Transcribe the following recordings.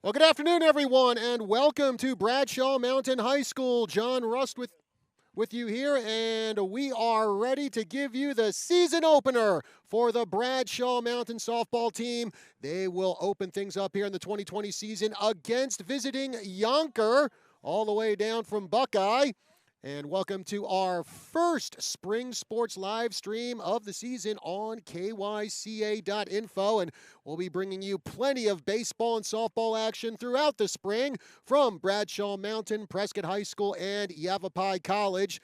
Well, good afternoon, everyone, and welcome to Bradshaw Mountain High School. John Rust with you here, and we are ready to give you the season opener for the Bradshaw Mountain softball team. They will open things up here in the 2020 season against visiting Yonker, all the way down from Buckeye. And welcome to our first spring sports live stream of the season on KYCA.info. And we'll be bringing you plenty of baseball and softball action throughout the spring from Bradshaw Mountain, Prescott High School, and Yavapai College.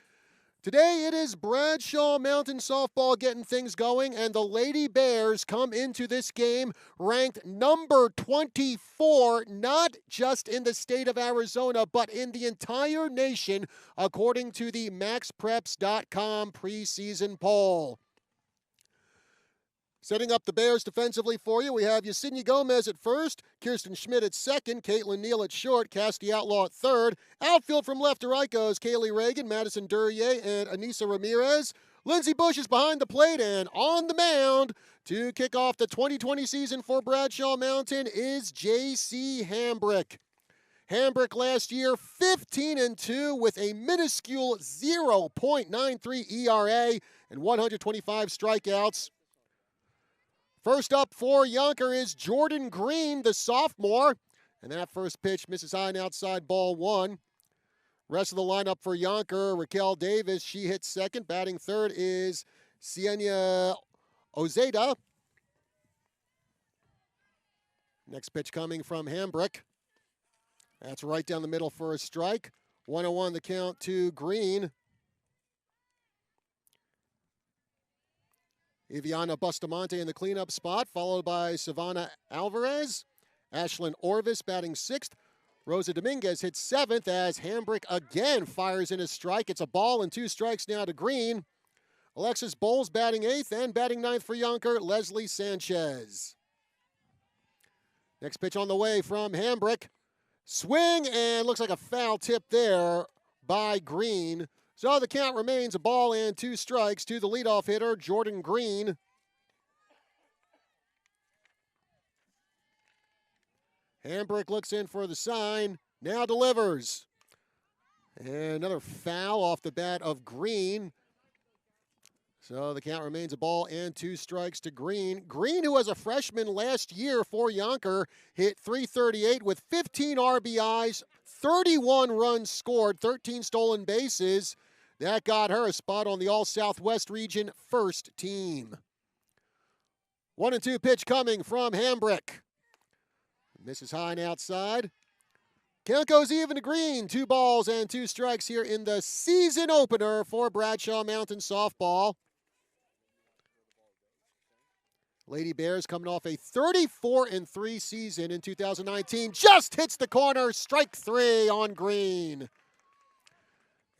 Today it is Bradshaw Mountain softball getting things going, and the Lady Bears come into this game ranked number 24, not just in the state of Arizona, but in the entire nation, according to the MaxPreps.com preseason poll. Setting up the Bears defensively for you, we have Yesenia Gomez at first, Kirsten Schmidt at second, Caitlin Neal at short, Cassidy Outlaw at third. Outfield from left to right goes Kaylee Reagan, Madison Duryea, and Anissa Ramirez. Lindsey Bush is behind the plate, and on the mound to kick off the 2020 season for Bradshaw Mountain is J.C. Hambrick. Hambrick last year 15-2 with a minuscule 0.93 ERA and 125 strikeouts. First up for Yonker is Jordan Green, the sophomore. And that first pitch misses high and outside, ball one. Rest of the lineup for Yonker, Raquel Davis, she hits second. Batting third is Sienna Ozeda. Next pitch coming from Hambrick. That's right down the middle for a strike. 1-0 the count to Green. Iviana Bustamante in the cleanup spot, followed by Savannah Alvarez. Ashlyn Orvis batting sixth. Rosa Dominguez hits seventh as Hambrick again fires in a strike. It's a ball and two strikes now to Green. Alexis Bowles batting eighth, and batting ninth for Yonker, Leslie Sanchez. Next pitch on the way from Hambrick. Swing, and looks like a foul tip there by Green. So the count remains a ball and two strikes to the leadoff hitter, Jordan Green. Hambrick looks in for the sign, now delivers. And another foul off the bat of Green. So the count remains a ball and two strikes to Green. Green, who was a freshman last year for Yonker, hit .338 with 15 RBIs, 31 runs scored, 13 stolen bases. That got her a spot on the All-Southwest Region first team. 1-2 pitch coming from Hambrick. Misses high and outside. Count goes even to Green. 2 balls and 2 strikes here in the season opener for Bradshaw Mountain softball. Lady Bears coming off a 34-3 season in 2019. Just hits the corner. Strike 3 on Green.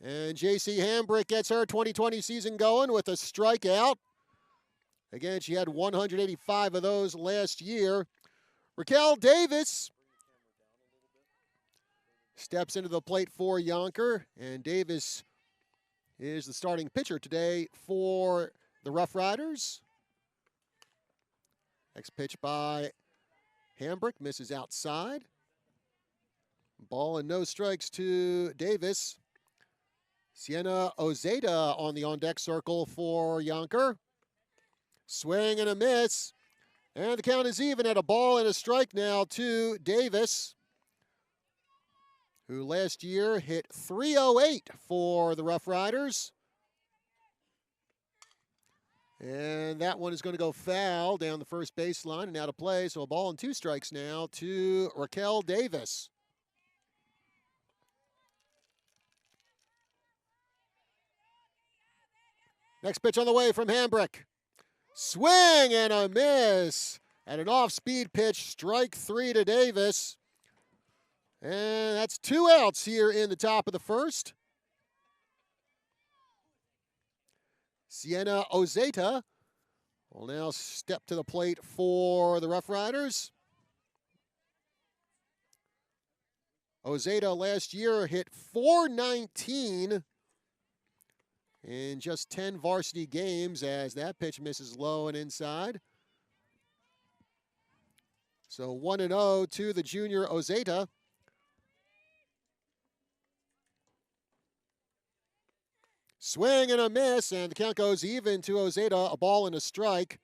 And J.C. Hambrick gets her 2020 season going with a strikeout. Again, she had 185 of those last year. Raquel Davis steps into the plate for Yonker, and Davis is the starting pitcher today for the Rough Riders. Next pitch by Hambrick misses outside. Ball and no strikes to Davis. Sienna Ozeda on the on-deck circle for Yonker. Swing and a miss. And the count is even at a ball and a strike now to Davis, who last year hit .308 for the Rough Riders. And that one is going to go foul down the first baseline and out of play. So a ball and 2 strikes now to Raquel Davis. Next pitch on the way from Hambrick. Swing and a miss. And an off-speed pitch, strike 3 to Davis. And that's 2 outs here in the top of the first. Sienna Ozeta will now step to the plate for the Rough Riders. Ozeta last year hit .419 in just 10 varsity games as that pitch misses low and inside. So 1-0 to the junior Ozeta. Swing and a miss, and the count goes even to Ozeta, a ball and a strike.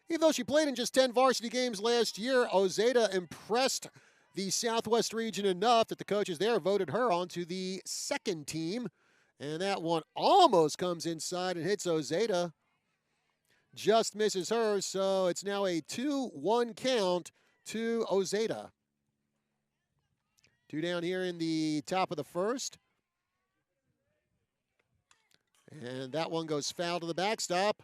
Even though she played in just 10 varsity games last year, Ozeta impressed the Southwest region enough that the coaches there voted her onto the second team. And that one almost comes inside and hits Ozeta. Just misses her, so it's now a 2-1 count to Ozeta. 2 down here in the top of the first. And that one goes foul to the backstop.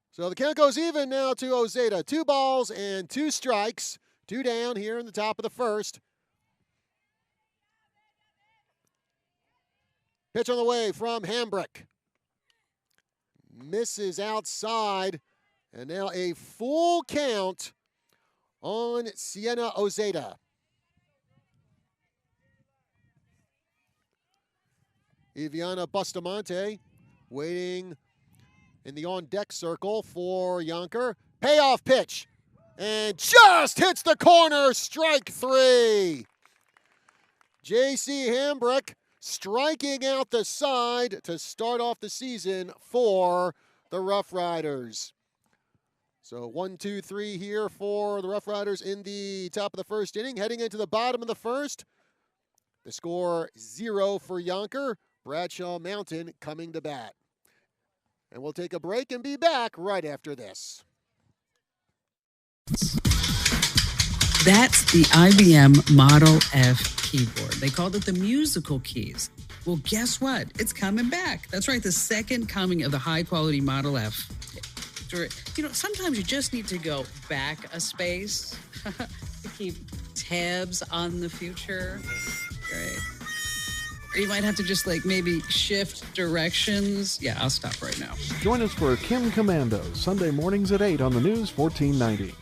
So the count goes even now to Ozeta. 2 balls and 2 strikes. 2 down here in the top of the first. Pitch on the way from Hambrick. Misses outside. And now a full count on Sienna Ozeta. Iviana Bustamante waiting in the on-deck circle for Yonker. Payoff pitch. And just hits the corner. Strike 3. J.C. Hambrick striking out the side to start off the season for the Rough Riders. So 1, 2, 3 here for the Rough Riders in the top of the first inning. Heading into the bottom of the first, the score 0 for Yonker. Bradshaw Mountain coming to bat. And we'll take a break and be back right after this. That's the IBM Model F keyboard. They called it the musical keys. Well, guess what? It's coming back. That's right, the second coming of the high-quality Model F. You know, sometimes you just need to go back a space to keep tabs on the future. Right. Or you might have to just maybe shift directions. Yeah, I'll stop right now. Join us for Kim Commando, Sunday mornings at 8 on the News 1490.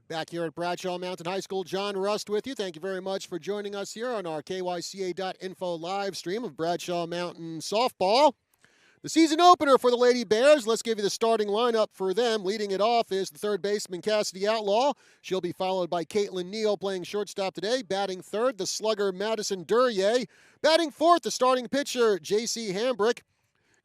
Back here at Bradshaw Mountain High School, John Rust with you. Thank you very much for joining us here on our KYCA.info live stream of Bradshaw Mountain Softball. The season opener for the Lady Bears. Let's give you the starting lineup for them. Leading it off is the third baseman, Cassidy Outlaw. She'll be followed by Caitlin Neal playing shortstop today. Batting third, the slugger Madison Duryea. Batting fourth, the starting pitcher, J.C. Hambrick.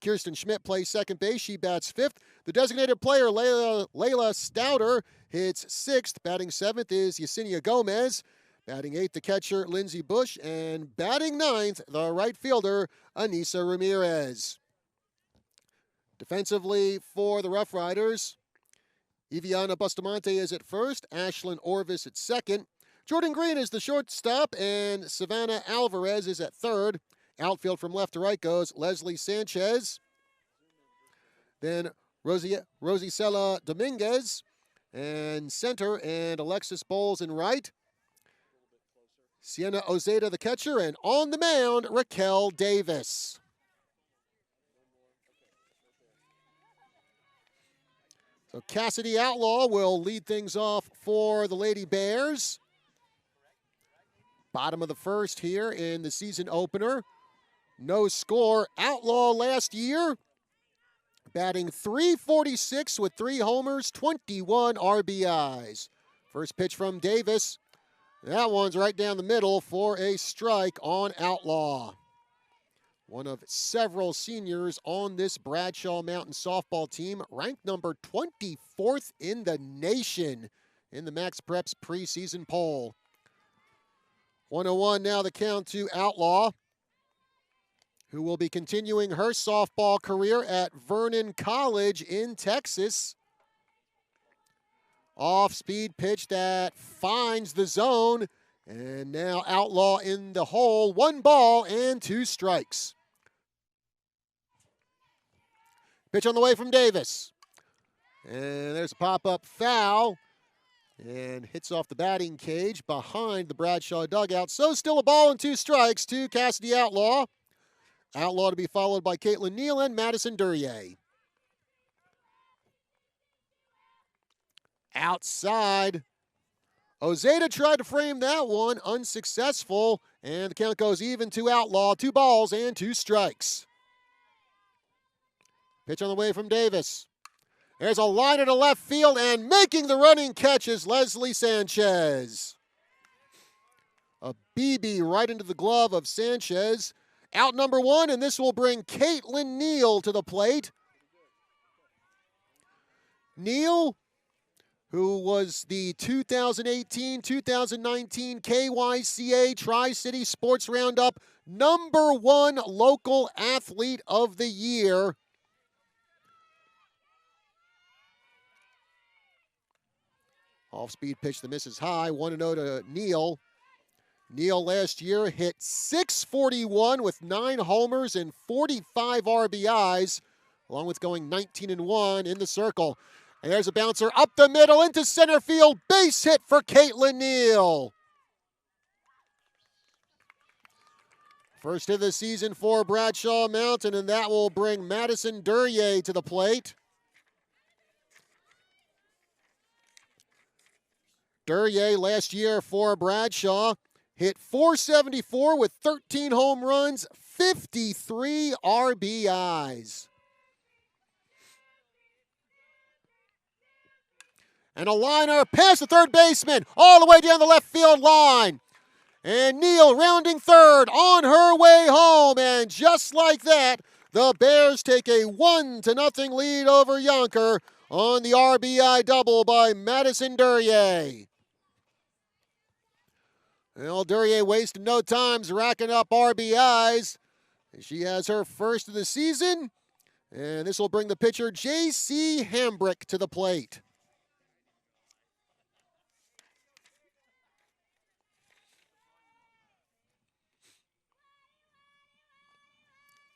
Kirsten Schmidt plays second base. She bats fifth. The designated player, Layla Stouter, hits sixth. Batting seventh is Yesenia Gomez. Batting eighth, the catcher, Lindsey Bush. And batting ninth, the right fielder, Anissa Ramirez. Defensively for the Rough Riders, Iviana Bustamante is at first, Ashlyn Orvis at second. Jordan Green is the shortstop, and Savannah Alvarez is at third. Outfield from left to right goes Leslie Sanchez. Then Rosicela Dominguez, and center, and Alexis Bowles in right. Sienna Ozeta, the catcher, and on the mound, Raquel Davis. So Cassidy Outlaw will lead things off for the Lady Bears. Bottom of the first here in the season opener. No score. Outlaw last year, batting .346 with 3 homers, 21 RBIs. First pitch from Davis. That one's right down the middle for a strike on Outlaw. One of several seniors on this Bradshaw Mountain softball team, ranked number 24th in the nation in the Max Preps preseason poll. 1-0 now the count to Outlaw, who will be continuing her softball career at Vernon College in Texas. Off-speed pitch that finds the zone, and now Outlaw in the hole. 1 ball and 2 strikes. Pitch on the way from Davis. And there's a pop-up foul. And hits off the batting cage behind the Bradshaw dugout. So still a ball and 2 strikes to Cassidy Outlaw. Outlaw to be followed by Caitlin Neal and Madison Duryea. Outside. Ozeta tried to frame that one, unsuccessful, and the count goes even to Outlaw. 2 balls and 2 strikes. Pitch on the way from Davis. There's a liner to left field, and making the running catch is Leslie Sanchez. A BB right into the glove of Sanchez. Out number 1, and this will bring Caitlin Neal to the plate. Neal, who was the 2018-2019 KYCA Tri-City Sports Roundup number 1 local athlete of the year. Off-speed pitch that misses high, 1-0 to Neal. Neal last year hit .641 with 9 homers and 45 RBIs, along with going 19-1 in the circle. And there's a bouncer up the middle into center field. Base hit for Caitlin Neal. First of the season for Bradshaw Mountain, and that will bring Madison Duryea to the plate. Duryea last year for Bradshaw hit .474 with 13 home runs, 53 RBIs. And a liner past the third baseman, all the way down the left field line. And Neal rounding third on her way home. And just like that, the Bears take a 1-0 lead over Yonker on the RBI double by Madison Duryea. Well, Duryea wasted no time racking up RBIs. She has her first of the season. And this will bring the pitcher J.C. Hambrick to the plate.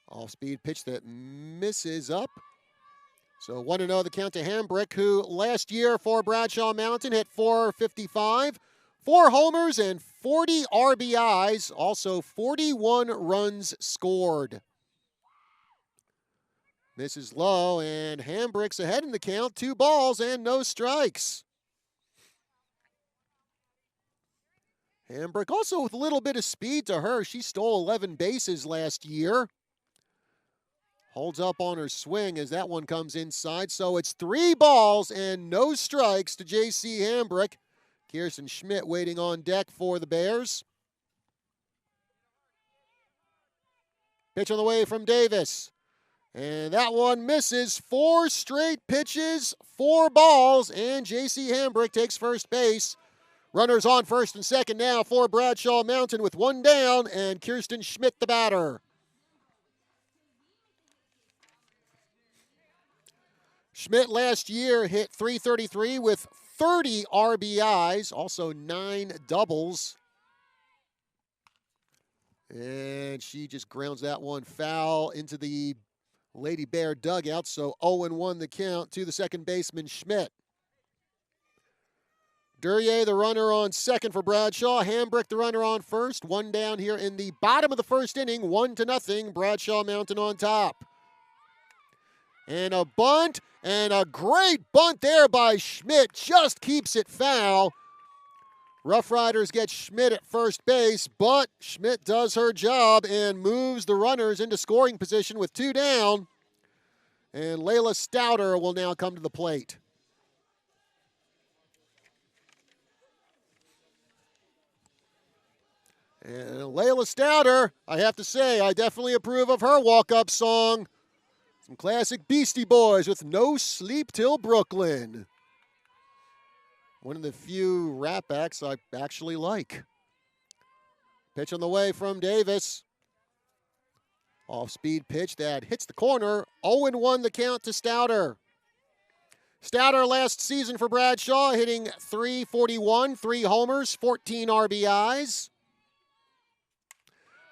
Off-speed pitch that misses up. So 1-0 the count to Hambrick, who last year for Bradshaw Mountain hit .455. 4 homers and 40 RBIs, also 41 runs scored. Misses low, and Hambrick's ahead in the count. 2 balls and no strikes. Hambrick also with a little bit of speed to her. She stole 11 bases last year. Holds up on her swing as that one comes inside. So it's 3 balls and no strikes to J.C. Hambrick. Kirsten Schmidt waiting on deck for the Bears. Pitch on the way from Davis. And that one misses. 4 straight pitches, 4 balls, and J.C. Hambrick takes first base. Runners on first and second now for Bradshaw Mountain with 1 down, and Kirsten Schmidt the batter. Schmidt last year hit .333 with 30 RBIs, also 9 doubles. And she just grounds that one foul into the Lady Bear dugout, so 0-1 the count to the second baseman Schmidt. Duryea, the runner on second for Bradshaw. Hambrick, the runner on first. 1 down here in the bottom of the first inning, 1-0, Bradshaw Mountain on top. And a bunt, and a great bunt there by Schmidt, just keeps it foul. Rough Riders get Schmidt at first base, but Schmidt does her job and moves the runners into scoring position with 2 down. And Layla Stouter will now come to the plate. And Layla Stouter, I have to say, I definitely approve of her walk-up song. Some classic Beastie Boys with No Sleep Till Brooklyn. One of the few rap acts I actually like. Pitch on the way from Davis. Off-speed pitch that hits the corner. 0-1 the count to Stouter. Stouter last season for Bradshaw hitting .341, 3 homers, 14 RBIs.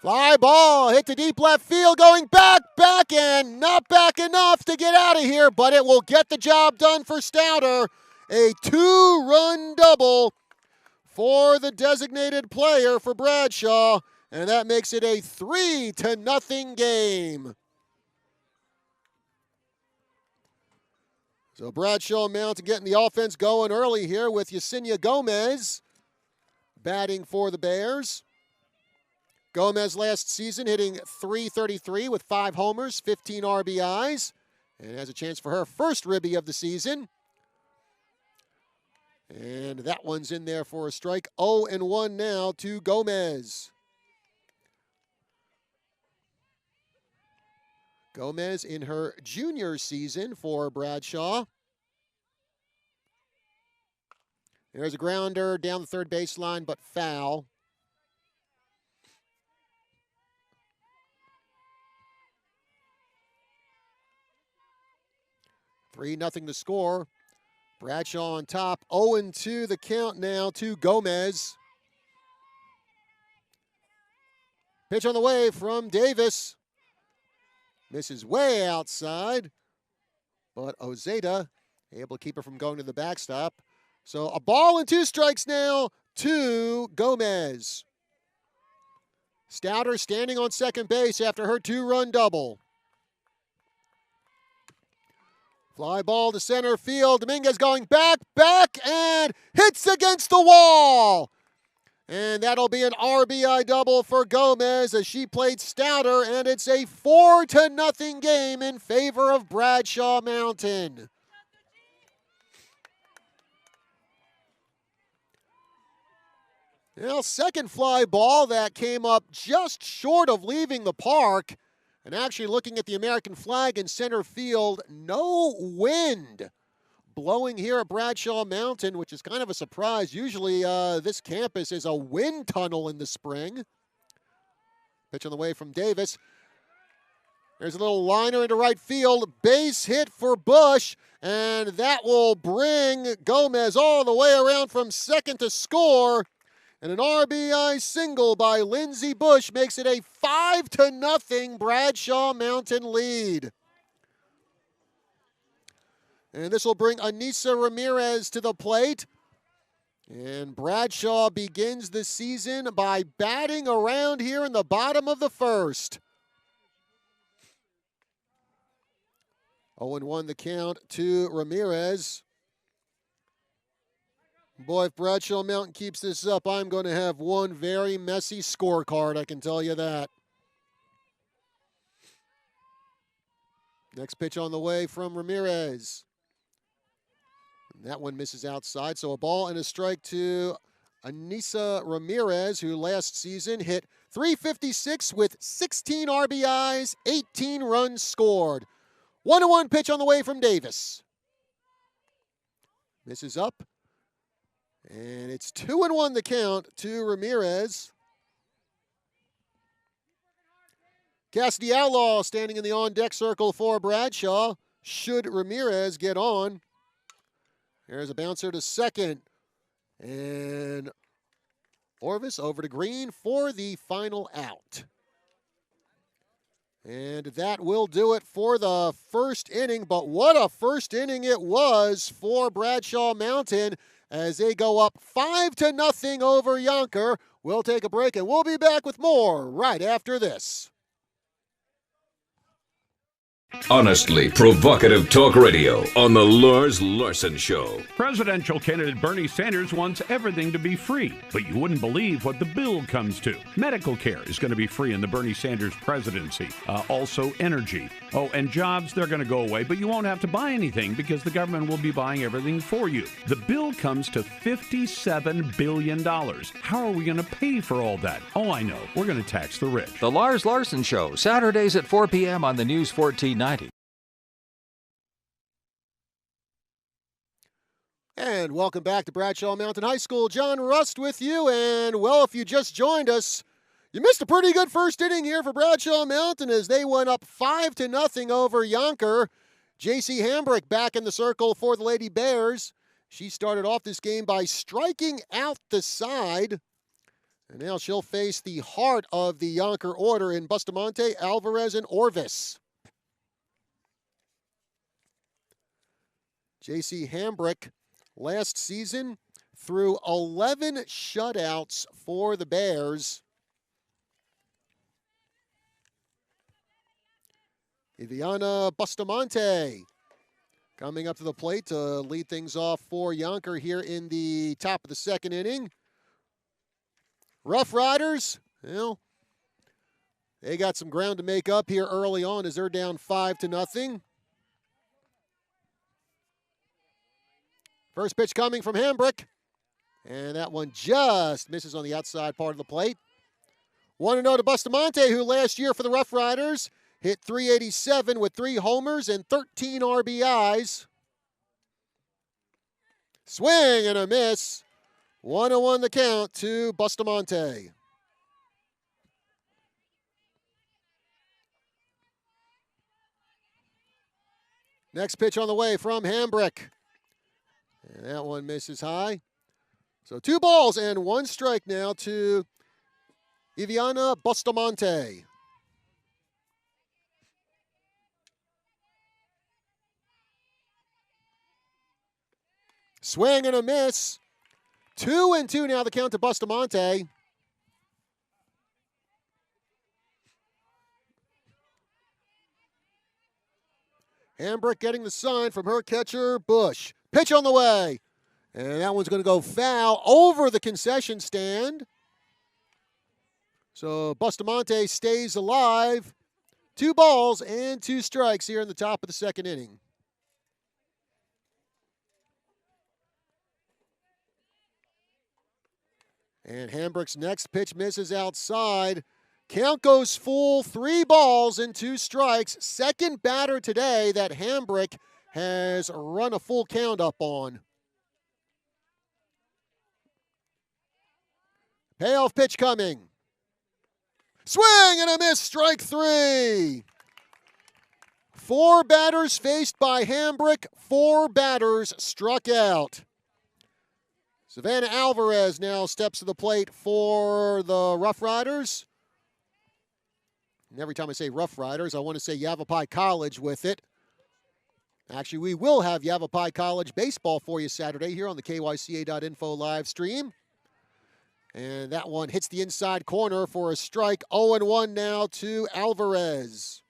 Fly ball hit to deep left field, going back, and not back enough to get out of here, but it will get the job done for Stouter. A 2-run double for the designated player for Bradshaw, and that makes it a 3-0 game. So Bradshaw Mountain getting the offense going early here with Yesenia Gomez. batting for the Bears. Gomez last season hitting .333 with 5 homers, 15 RBIs, and has a chance for her first ribby of the season. And that one's in there for a strike. 0-1 now to Gomez. Gomez in her junior season for Bradshaw. There's a grounder down the third baseline, but foul. (3-0) the score. Bradshaw on top. 0-2 the count now to Gomez. Pitch on the way from Davis. Misses way outside, but Ozeta able to keep her from going to the backstop. So a ball and 2 strikes now to Gomez. Stouter standing on second base after her 2-run double. Fly ball to center field. Dominguez going back, and hits against the wall. And that'll be an RBI double for Gomez as she played Stouter, and it's a 4-0 game in favor of Bradshaw Mountain. Now, second fly ball that came up just short of leaving the park. And actually looking at the American flag in center field, no wind blowing here at Bradshaw Mountain, which is kind of a surprise. Usually this campus is a wind tunnel in the spring. Pitch on the way from Davis. There's a little liner into right field. Base hit for Bush, and that will bring Gomez all the way around from second to score. And an RBI single by Lindsey Bush makes it a 5-0 Bradshaw Mountain lead. And this will bring Anissa Ramirez to the plate. And Bradshaw begins the season by batting around here in the bottom of the first. 0-1 the count to Ramirez. Boy, if Bradshaw Mountain keeps this up, I'm going to have one very messy scorecard, I can tell you that. Next pitch on the way from Ramirez. And that one misses outside, so a ball and a strike to Anissa Ramirez, who last season hit .356 with 16 RBIs, 18 runs scored. 1-1 pitch on the way from Davis. Misses up. And it's 2-1 the count to Ramirez. Cassidy Outlaw standing in the on-deck circle for Bradshaw. Should Ramirez get on. There's a bouncer to second. And Orvis over to Green for the final out. And that will do it for the first inning. But what a first inning it was for Bradshaw Mountain, as they go up 5-0 over Yonker. We'll take a break, and we'll be back with more right after this. Honestly provocative talk radio on the Lars Larson Show. Presidential candidate Bernie Sanders wants everything to be free, but you wouldn't believe what the bill comes to. Medical care is going to be free in the Bernie Sanders presidency. Also energy. Oh, and jobs, they're going to go away, but you won't have to buy anything because the government will be buying everything for you. The bill comes to $57 billion. How are we going to pay for all that? Oh, I know. We're going to tax the rich. The Lars Larson Show, Saturdays at 4 p.m. on the News 1490. And welcome back to Bradshaw Mountain High School. John Rust with you. And, well, if you just joined us, you missed a pretty good first inning here for Bradshaw Mountain as they went up 5-0 over Yonker. J.C. Hambrick back in the circle for the Lady Bears. She started off this game by striking out the side. And now she'll face the heart of the Yonker order in Bustamante, Alvarez, and Orvis. J.C. Hambrick last season threw 11 shutouts for the Bears. Iviana Bustamante coming up to the plate to lead things off for Yonker here in the top of the second inning. Rough Riders, well, they got some ground to make up here early on as they're down 5-0. First pitch coming from Hambrick, and that one just misses on the outside part of the plate. 1-0 to Bustamante, who last year for the Rough Riders hit .387 with 3 homers and 13 RBIs. Swing and a miss. 1-1 the count to Bustamante. Next pitch on the way from Hambrick. And that one misses high. So 2 balls and 1 strike now to Iviana Bustamante. Swing and a miss. 2-2 now the count to Bustamante. Hambrick getting the sign from her catcher, Bush. Pitch on the way. And that one's going to go foul over the concession stand. So Bustamante stays alive. 2 balls and 2 strikes here in the top of the second inning. And Hambrick's next pitch misses outside. Count goes full, 3 balls and 2 strikes. Second batter today that Hambrick has run a full count up on. Payoff pitch coming. Swing and a miss, strike 3. 4 batters faced by Hambrick, 4 batters struck out. Savannah Alvarez now steps to the plate for the Rough Riders. And every time I say Rough Riders, I want to say Yavapai College with it. Actually, we will have Yavapai College baseball for you Saturday here on the KYCA.info live stream. And that one hits the inside corner for a strike. 0-1 now to Alvarez.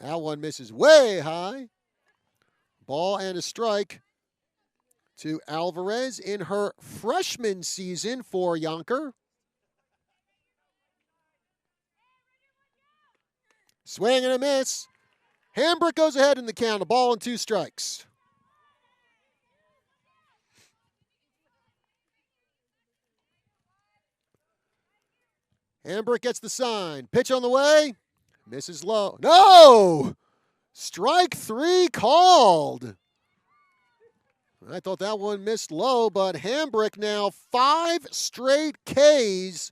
That one misses way high. Ball and a strike to Alvarez in her freshman season for Yonker. Swing and a miss. Hambrick goes ahead in the count, a ball and 2 strikes. Hambrick gets the sign. Pitch on the way. Misses low. No! Strike 3 called. I thought that one missed low, but Hambrick now 5 straight Ks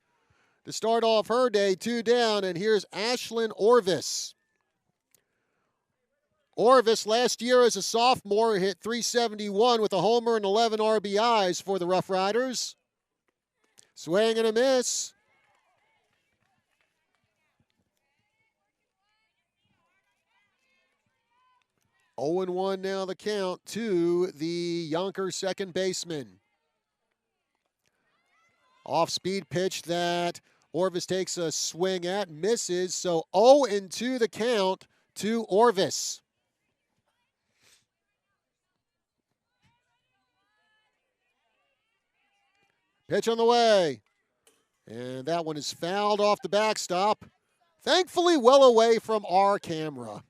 to start off her day, 2 down, and here's Ashlyn Orvis. Orvis last year as a sophomore hit .371 with a homer and 11 RBIs for the Rough Riders. Swing and a miss. Oh and 1 now the count to the Yonkers second baseman. Off-speed pitch that Orvis takes a swing at, misses, so 0-2 the count to Orvis. Pitch on the way. And that one is fouled off the backstop. Thankfully well away from our camera.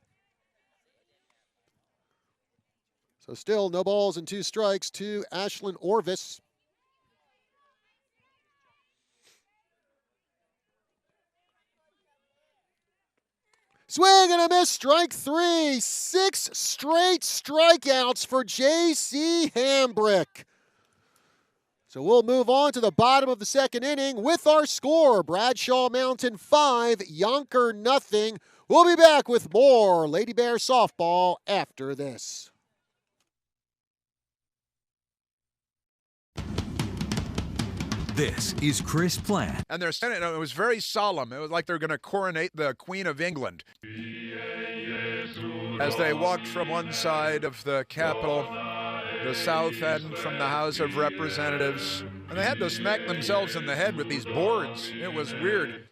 So still no balls and 2 strikes to Ashlyn Orvis. Swing and a miss, strike 3. 6 straight strikeouts for J.C. Hambrick. So we'll move on to the bottom of the second inning with our score. Bradshaw Mountain 5, Yonker nothing. We'll be back with more Lady Bear softball after this. This is Chris Plant. And they're standing, it was very solemn. It was like they're going to coronate the Queen of England. As they walked from one side of the Capitol, the south end from the House of Representatives, and they had to smack themselves in the head with these boards. It was weird.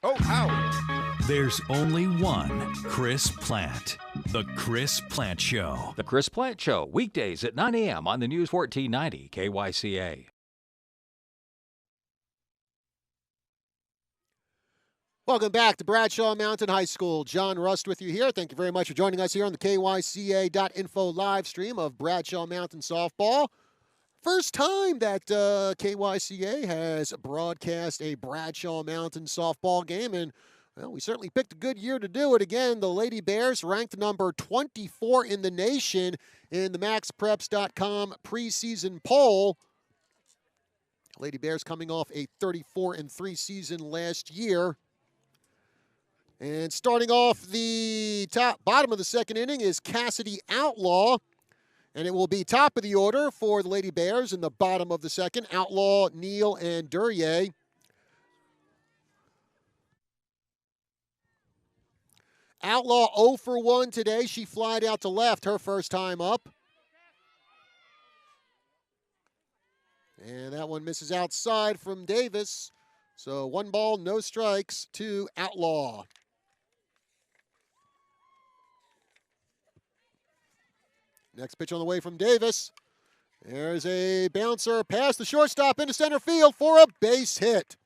Ow. There's only one Chris Plant. The Chris Plant Show. The Chris Plant Show, weekdays at 9 a.m. on the News 1490 KYCA. Welcome back to Bradshaw Mountain High School. John Rust with you here. Thank you very much for joining us here on the KYCA.info live stream of Bradshaw Mountain Softball. First time that KYCA has broadcast a Bradshaw Mountain softball game, and well, we certainly picked a good year to do it. Again, the Lady Bears ranked number 24 in the nation in the MaxPreps.com preseason poll. Lady Bears coming off a 34-3 season last year. And starting off the bottom of the second inning is Cassidy Outlaw. And it will be top of the order for the Lady Bears in the bottom of the second. Outlaw, Neal, and Duryea. Outlaw 0 for 1 today. She flied out to left her first time up. And that one misses outside from Davis. So 1 ball, no strikes to Outlaw. Next pitch on the way from Davis. There's a bouncer past the shortstop into center field for a base hit.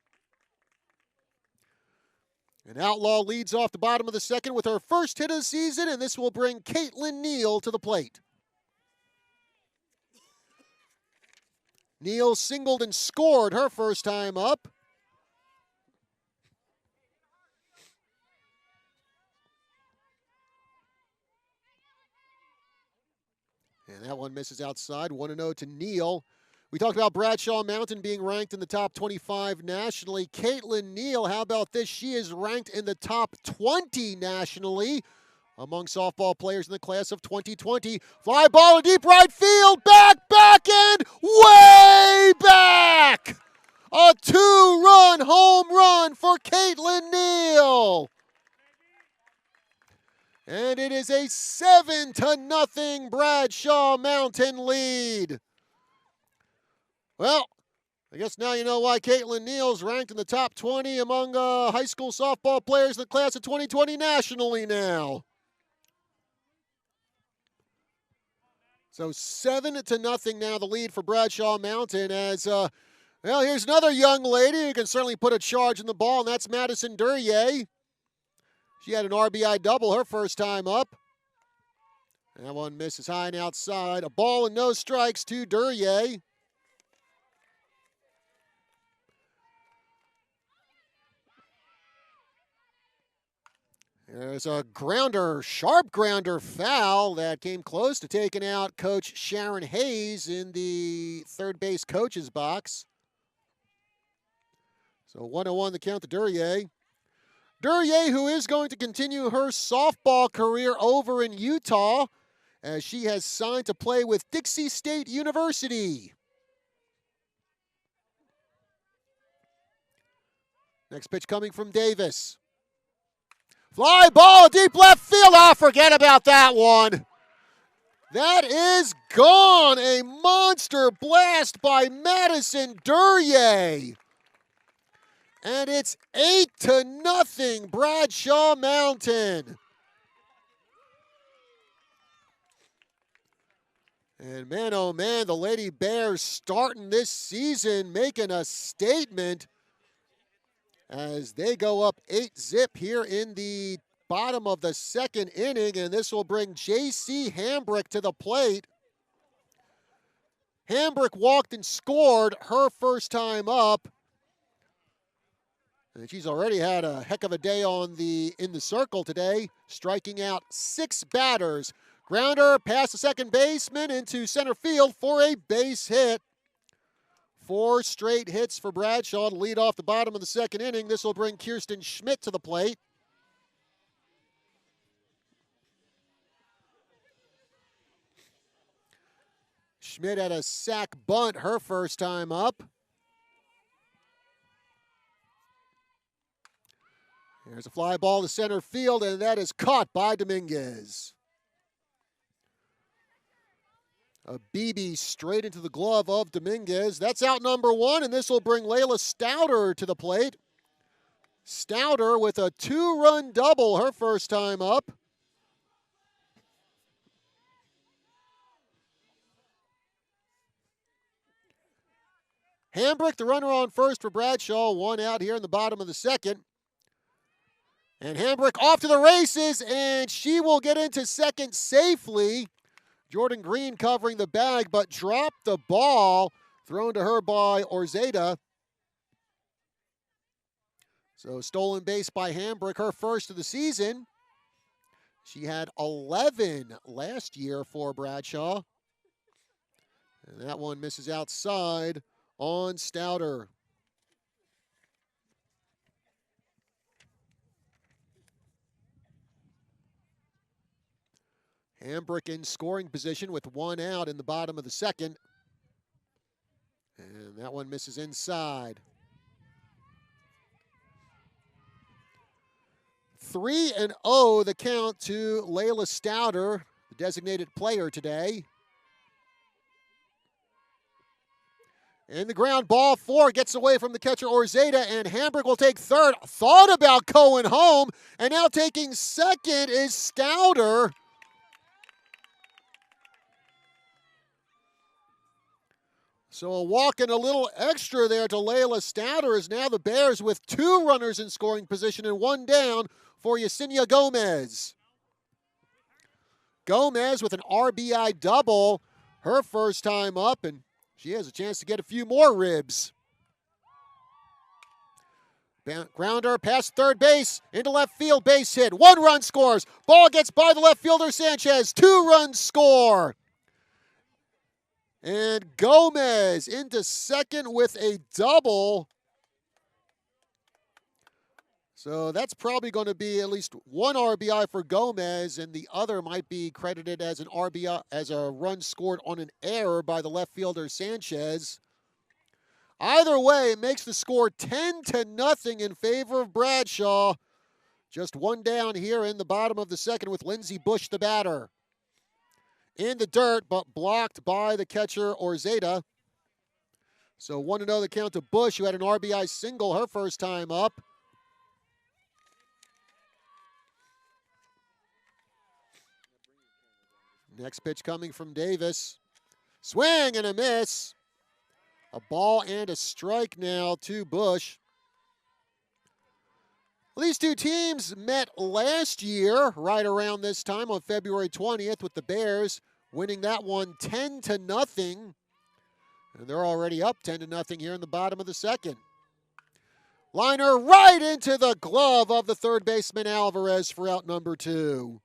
And Outlaw leads off the bottom of the second with her first hit of the season, and this will bring Caitlin Neal to the plate. Neal singled and scored her first time up. And that one misses outside, 1-0 to Neal. We talked about Bradshaw Mountain being ranked in the top 25 nationally. Caitlin Neal, how about this? She is ranked in the top 20 nationally among softball players in the class of 2020. Fly ball to deep right field, back, and way back! A 2-run home run for Caitlin Neal. And it is a 7-0 Bradshaw Mountain lead. Well, I guess now you know why Caitlin Neal's ranked in the top 20 among high school softball players in the class of 2020 nationally now. So 7-0 now the lead for Bradshaw Mountain as, well, here's another young lady who can certainly put a charge in the ball, and that's Madison Duryea. She had an RBI double her first time up. That one misses high and outside. A ball and no strikes to Duryea. There's a grounder, sharp grounder foul that came close to taking out Coach Sharon Hayes in the third base coach's box. So 1-0 the count to Duryea. Duryea, who is going to continue her softball career over in Utah, as she has signed to play with Dixie State University. Next pitch coming from Davis. Fly ball, deep left field. Forget about that one. That is gone. A monster blast by Madison Duryea. And it's 8-0 Bradshaw Mountain. And man, oh man, the Lady Bears starting this season making a statement as they go up 8-0 here in the bottom of the second inning, and this will bring J.C. Hambrick to the plate. Hambrick walked and scored her first time up. And she's already had a heck of a day in the circle today, striking out 6 batters. Grounder past the second baseman into center field for a base hit. 4 straight hits for Bradshaw to lead off the bottom of the second inning. This will bring Kirsten Schmidt to the plate. Schmidt had a sac bunt her first time up. There's a fly ball to center field, and that is caught by Dominguez. A BB straight into the glove of Dominguez. That's out number 1, and this will bring Layla Stouter to the plate. Stouter with a 2-run double her first time up. Hambrick, the runner on first for Bradshaw, one out here in the bottom of the second. And Hambrick off to the races, and she will get into second safely. Jordan Green covering the bag, but dropped the ball, thrown to her by Orzeda. So stolen base by Hambrick, her first of the season. She had 11 last year for Bradshaw. And that one misses outside on Stouter. Hambrick in scoring position with one out in the bottom of the second. And that one misses inside. 3-0 the count to Layla Stouter, the designated player today. And the ground ball, 4 gets away from the catcher Orzeda, and Hambrick will take third. Thought about going home, and now taking second is Stouter. So a walk and a little extra there to Layla Stouter, as now the Bears with 2 runners in scoring position and 1 down for Yesenia Gomez. Gomez with an RBI double, her first time up, and she has a chance to get a few more ribs. Grounder past third base, into left field, base hit. 1 run scores. Ball gets by the left fielder Sanchez. 2 runs score. And Gomez into second with a double. So that's probably going to be at least 1 RBI for Gomez, and the other might be credited as an RBI, as a run scored on an error by the left fielder Sanchez. Either way, it makes the score 10-0 in favor of Bradshaw. Just 1 down here in the bottom of the second with Lindsey Bush, the batter. In the dirt, but blocked by the catcher Orzeda. So 1-0 the count to Bush, who had an RBI single her first time up. Next pitch coming from Davis. Swing and a miss. A ball and a strike now to Bush. Well, these two teams met last year right around this time on February 20th with the Bears winning that one 10-0. And they're already up 10-0 here in the bottom of the second. Liner right into the glove of the third baseman Alvarez for out number 2.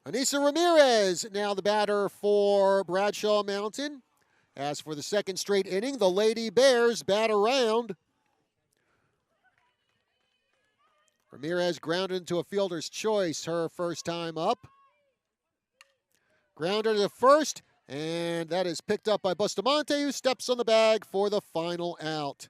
Anissa Ramirez now the batter for Bradshaw Mountain. As for the second straight inning, the Lady Bears bat around. Ramirez grounded into a fielder's choice her first time up. Grounder to first, and that is picked up by Bustamante, who steps on the bag for the final out.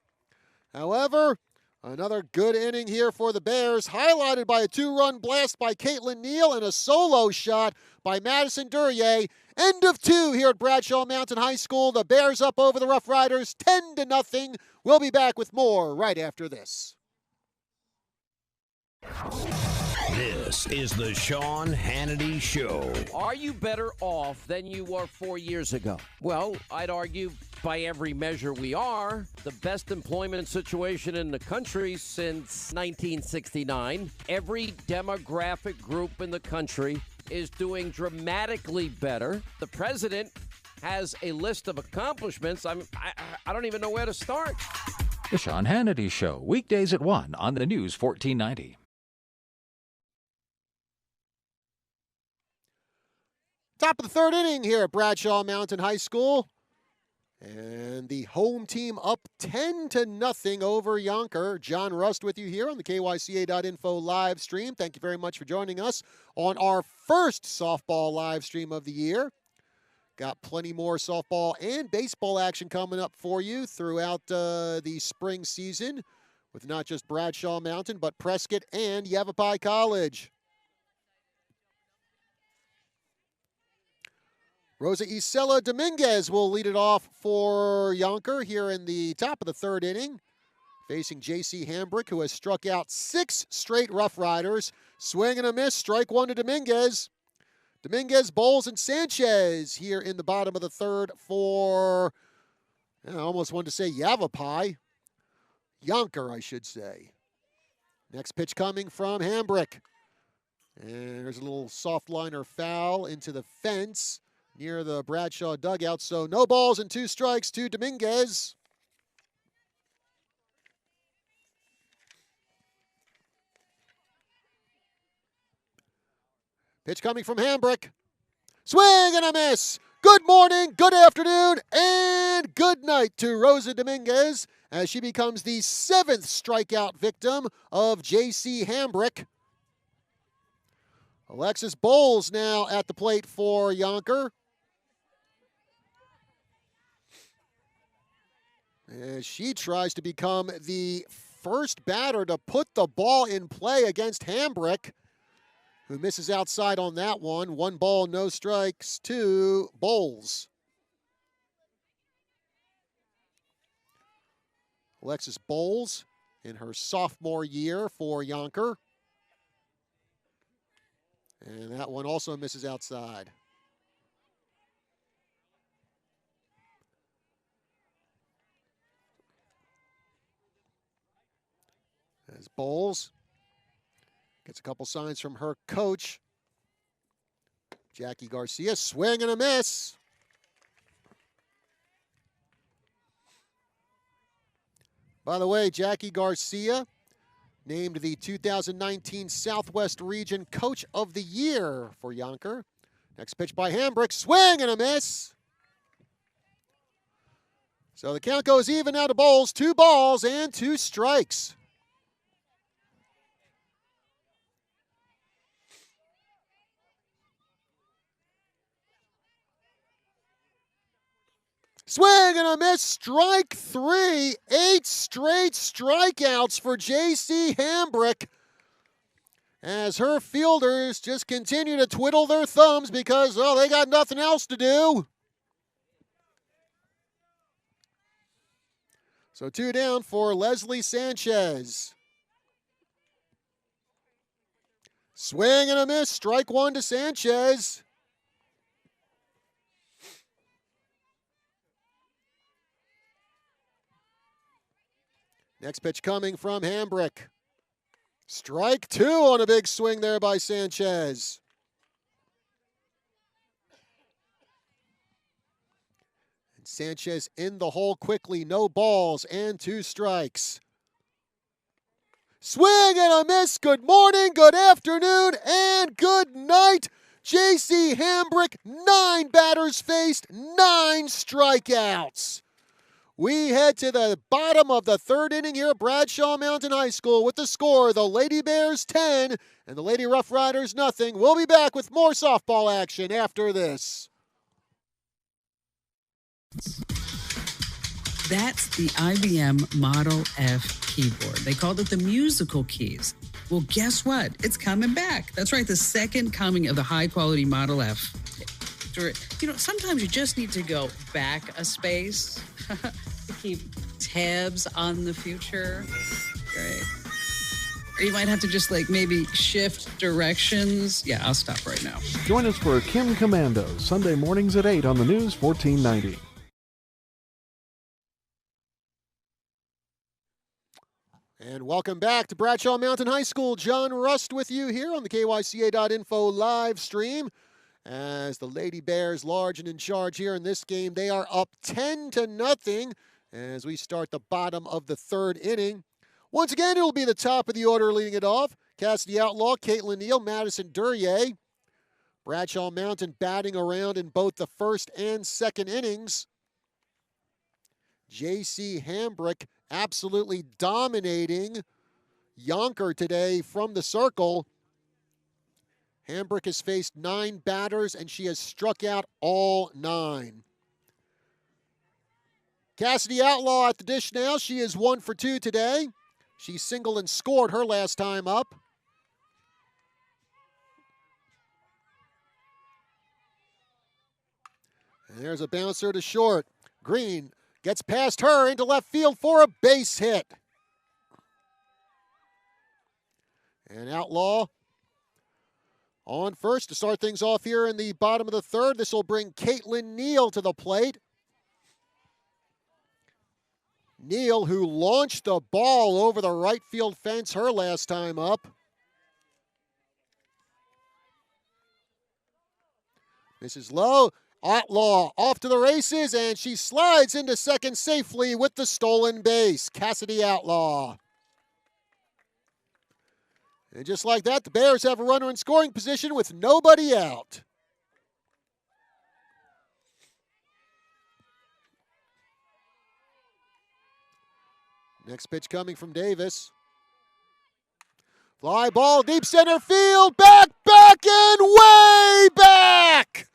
However, another good inning here for the Bears, highlighted by a 2-run blast by Caitlin Neal and a solo shot by Madison Duryea. End of 2 here at Bradshaw Mountain High School. The Bears up over the Rough Riders 10-0. We'll be back with more right after this. This is the Sean Hannity Show. Are you better off than you were 4 years ago? Well, I'd argue by every measure we are. The best employment situation in the country since 1969. Every demographic group in the country is doing dramatically better. The president has a list of accomplishments. I don't even know where to start. The Sean Hannity Show, weekdays at 1 on the News 1490. Top of the third inning here at Bradshaw Mountain High School. And the home team up 10-0 over Yonker. John Rust with you here on the KYCA.info live stream. Thank you very much for joining us on our first softball live stream of the year. Got plenty more softball and baseball action coming up for you throughout the spring season with not just Bradshaw Mountain, but Prescott and Yavapai College. Rosa Isela Dominguez will lead it off for Yonker here in the top of the third inning, facing J.C. Hambrick, who has struck out 6 straight Rough Riders. Swing and a miss, strike 1 to Dominguez. Dominguez, Bowles, and Sanchez here in the bottom of the third for, I almost wanted to say Yavapai. Yonker, I should say. Next pitch coming from Hambrick. And there's a little soft liner foul into the fence near the Bradshaw dugout. So no balls and 2 strikes to Dominguez. Pitch coming from Hambrick. Swing and a miss. Good morning, good afternoon, and good night to Rosa Dominguez as she becomes the 7th strikeout victim of J.C. Hambrick. Alexis Bowles now at the plate for Yonker. As she tries to become the first batter to put the ball in play against Hambrick, who misses outside on that one. 1 ball, no strikes to Bowles. Alexis Bowles in her sophomore year for Yonker. And that one also misses outside. As Bowles gets a couple signs from her coach, Jackie Garcia. Swing and a miss. By the way, Jackie Garcia named the 2019 Southwest Region Coach of the Year for Yonker. Next pitch by Hambrick. Swing and a miss. So the count goes even now to Bowles. 2 balls and 2 strikes. Swing and a miss, strike 3. 8 straight strikeouts for J.C. Hambrick as her fielders just continue to twiddle their thumbs because, well, they got nothing else to do. So 2 down for Leslie Sanchez. Swing and a miss, strike 1 to Sanchez. Next pitch coming from Hambrick. Strike 2 on a big swing there by Sanchez. And Sanchez in the hole quickly. No balls and 2 strikes. Swing and a miss. Good morning, good afternoon, and good night. J.C. Hambrick, 9 batters faced, 9 strikeouts. We head to the bottom of the 3rd inning here at Bradshaw Mountain High School with the score, the Lady Bears 10 and the Lady Rough Riders nothing. We'll be back with more softball action after this. That's the IBM Model F keyboard. They called it the musical keys. Well, guess what? It's coming back. That's right, the second coming of the high-quality Model F. You know, sometimes you just need to go back a space to keep tabs on the future, right? Or you might have to just maybe shift directions. Yeah, I'll stop right now. Join us for Kim Commandos, Sunday mornings at 8 on the News 1490. And welcome back to Bradshaw Mountain High School. John Rust with you here on the KYCA.info live stream. As the Lady Bears large and in charge here in this game. They are up 10-0 as we start the bottom of the 3rd inning. Once again, it'll be the top of the order leading it off. Cassidy Outlaw, Caitlin Neal, Madison Duryea. Bradshaw Mountain batting around in both the 1st and 2nd innings. J.C. Hambrick absolutely dominating Yonker today from the circle. Hambrick has faced 9 batters, and she has struck out all 9. Cassidy Outlaw at the dish now. She is 1 for 2 today. She singled and scored her last time up. And there's a bouncer to short. Green gets past her into left field for a base hit. And Outlaw On first to start things off here in the bottom of the third. This will bring Caitlin Neal to the plate. Neal, who launched the ball over the right field fence her last time up. Mrs. Lowe, Outlaw off to the races, and she slides into second safely with the stolen base. Cassidy Outlaw. And just like that, the Bears have a runner in scoring position with nobody out. Next pitch coming from Davis. Fly ball, deep center field, back, and way back!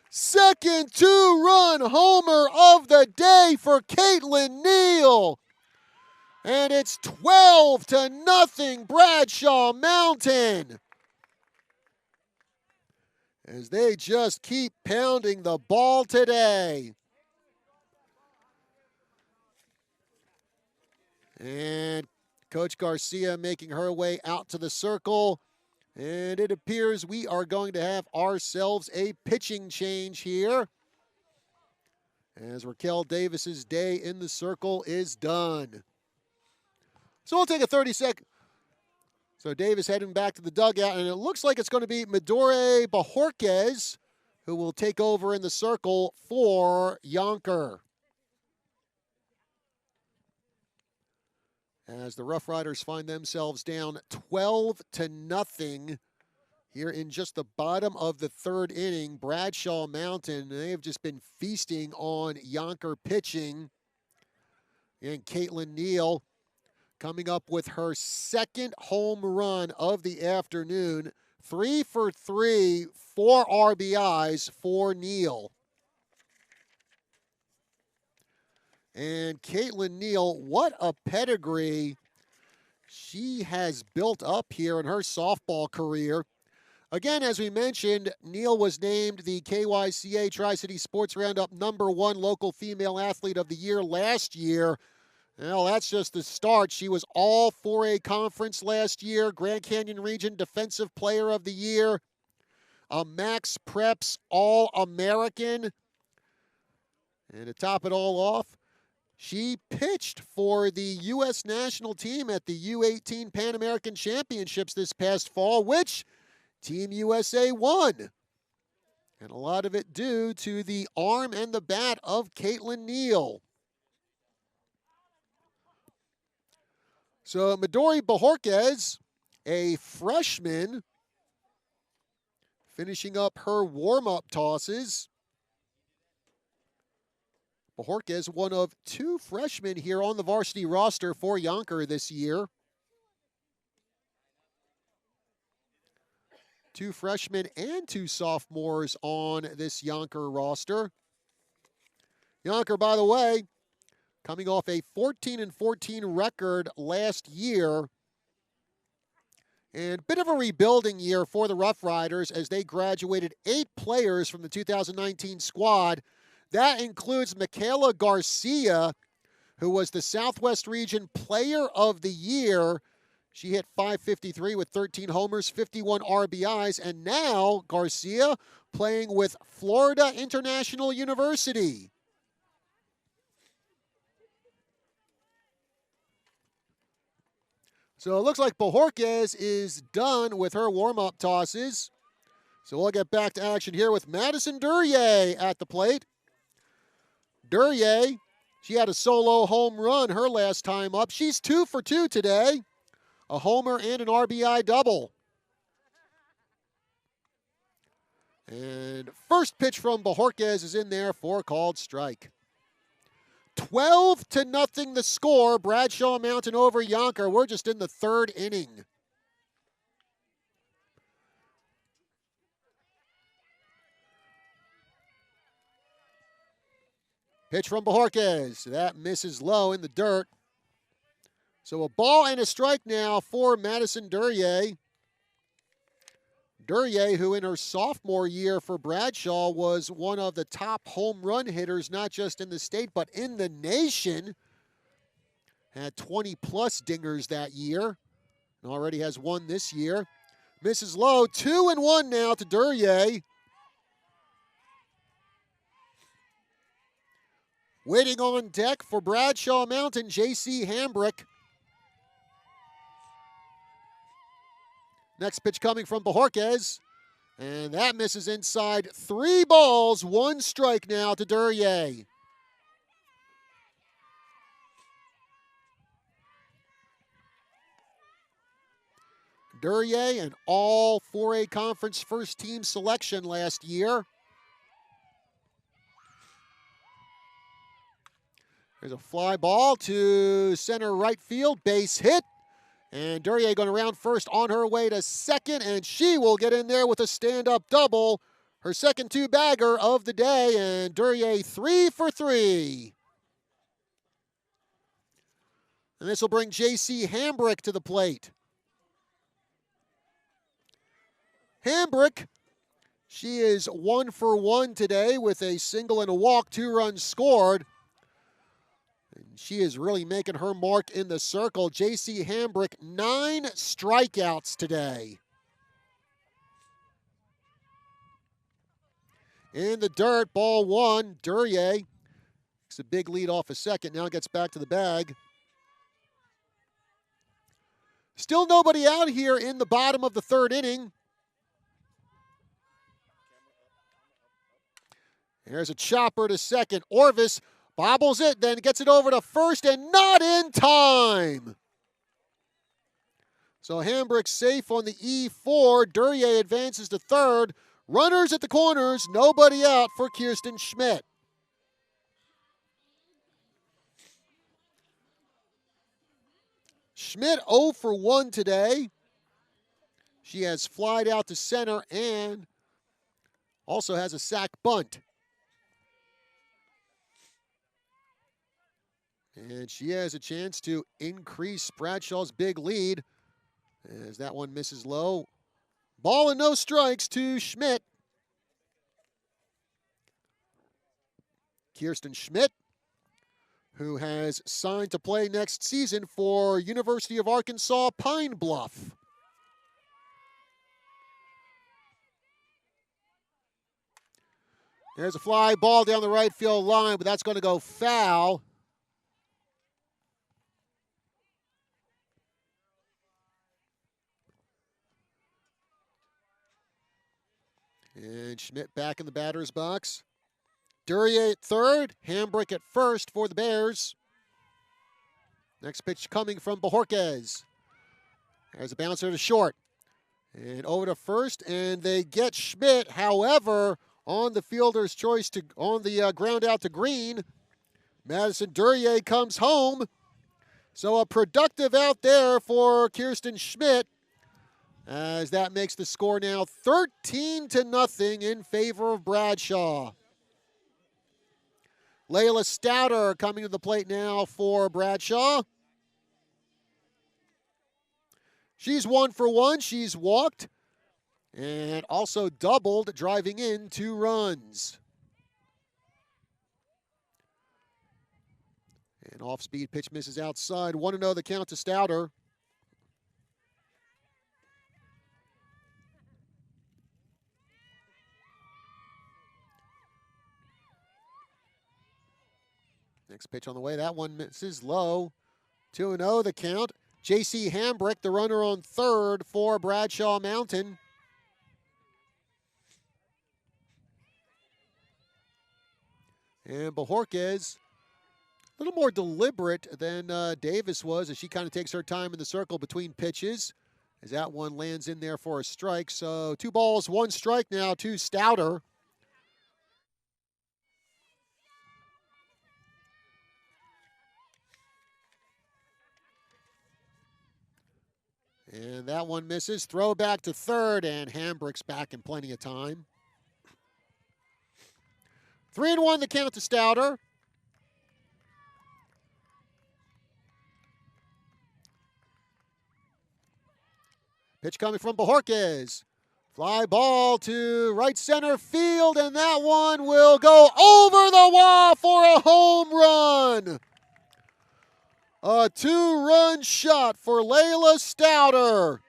Second two-run homer of the day for Caitlin Neal. And it's 12-0 Bradshaw Mountain. As they just keep pounding the ball today. And Coach Garcia making her way out to the circle. And it appears we are going to have ourselves a pitching change here. As Raquel Davis's day in the circle is done. So we'll take a 30-second. So Davis heading back to the dugout, and it looks like it's going to be Midori Bajorquez who will take over in the circle for Yonker. As the Rough Riders find themselves down 12-0 here in just the bottom of the third inning. Bradshaw Mountain, they have just been feasting on Yonker pitching. And Caitlin Neal coming up with her second home run of the afternoon. 3 for 3, 4 RBIs for Neal. And Caitlin Neal, what a pedigree she has built up here in her softball career. Again, as we mentioned, Neal was named the KYCA Tri-City Sports Roundup #1 local female athlete of the year last year. Well, that's just the start. She was all 4A conference last year, Grand Canyon Region Defensive Player of the Year, a Max Preps All-American. And to top it all off, she pitched for the U.S. national team at the U18 Pan American Championships this past fall, which Team USA won. And a lot of it due to the arm and the bat of Caitlin Neal. So Midori Bajorquez, a freshman, finishing up her warm-up tosses. Bajorquez, one of 2 freshmen here on the varsity roster for Yonker this year. 2 freshmen and 2 sophomores on this Yonker roster. Yonker, by the way, coming off a 14-14 record last year. And a bit of a rebuilding year for the Rough Riders as they graduated 8 players from the 2019 squad. That includes Michaela Garcia, who was the Southwest Region Player of the Year. She hit .553 with 13 homers, 51 RBIs, and now Garcia playing with Florida International University. So it looks like Bajorquez is done with her warm-up tosses. So we'll get back to action here with Madison Duryea at the plate. Duryea, she had a solo home run her last time up. She's 2 for 2 today. A homer and an RBI double. And first pitch from Bajorquez is in there for a called strike. 12-0 the score. Bradshaw Mountain over Yonker. We're just in the third inning. Pitch from Bajorquez. That misses low in the dirt. So a ball and a strike now for Madison Duryea. Duryea, who in her sophomore year for Bradshaw was one of the top home run hitters, not just in the state, but in the nation. Had 20-plus dingers that year and already has one this year. misses low. 2-1 now to Duryea. Waiting on deck for Bradshaw Mountain, J.C. Hambrick. Next pitch coming from Bajorquez. And that misses inside. 3 balls, 1 strike now to Duryea. Duryea, an all 4A conference first team selection last year. There's a fly ball to center right field, base hit. And Duryea going around first on her way to second, and she will get in there with a stand-up double. Her second 2-bagger of the day, and Duryea 3 for 3. And this will bring J.C. Hambrick to the plate. Hambrick, she is 1 for 1 today with a single and a walk, 2 runs scored. And she is really making her mark in the circle. J.C. Hambrick, 9 strikeouts today. In the dirt, ball 1. Duryea takes a big lead off a second, now gets back to the bag. Still nobody out here in the bottom of the 3rd inning. There's a chopper to second. Orvis bobbles it, then gets it over to first, and not in time. So Hambrick safe on the E4. Duryea advances to 3rd. Runners at the corners, nobody out for Kirsten Schmidt. Schmidt 0 for 1 today. She has flied out to center and also has a sac bunt. And she has a chance to increase Bradshaw's big lead as that one misses low. Ball and no strikes to Schmidt. Kirsten Schmidt, who has signed to play next season for University of Arkansas Pine Bluff. There's a fly ball down the right field line, but that's going to go foul. And Schmidt back in the batter's box. Duryea at 3rd, Hambrick at 1st for the Bears. Next pitch coming from Bajorquez. There's a bouncer to short. And over to first, and they get Schmidt. However, on the fielder's choice on the ground out to Green, Madison Duryea comes home. So a productive out there for Kirsten Schmidt, as that makes the score now 13-0 in favor of Bradshaw. Layla Stouter coming to the plate now for Bradshaw. She's 1 for 1. She's walked and also doubled, driving in 2 runs. An off-speed pitch misses outside. 1-0 the count to Stouter. Next pitch on the way. That one misses low. 2-0 the count. J.C. Hambrick, the runner on 3rd for Bradshaw Mountain. And Bajorquez, a little more deliberate than Davis was, as she kind of takes her time in the circle between pitches, as that one lands in there for a strike. So 2 balls, 1 strike now to Stouter. And that one misses. Throw back to 3rd, and Hambrick's back in plenty of time. 3-1 the count to Stouter. Pitch coming from Bajorquez. Fly ball to right center field, and that one will go over the wall for a home run. A 2-run shot for Layla Stouter.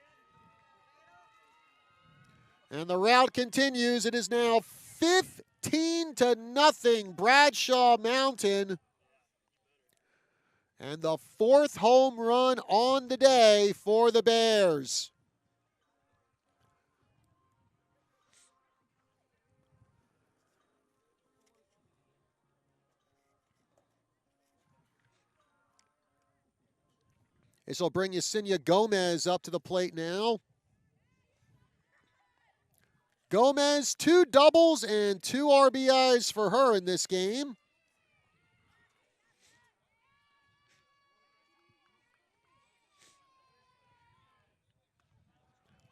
And the rout continues. It is now 15-0 Bradshaw Mountain. And the 4th home run on the day for the Bears. This will bring Yesenia Gomez up to the plate now. Gomez, 2 doubles and 2 RBIs for her in this game.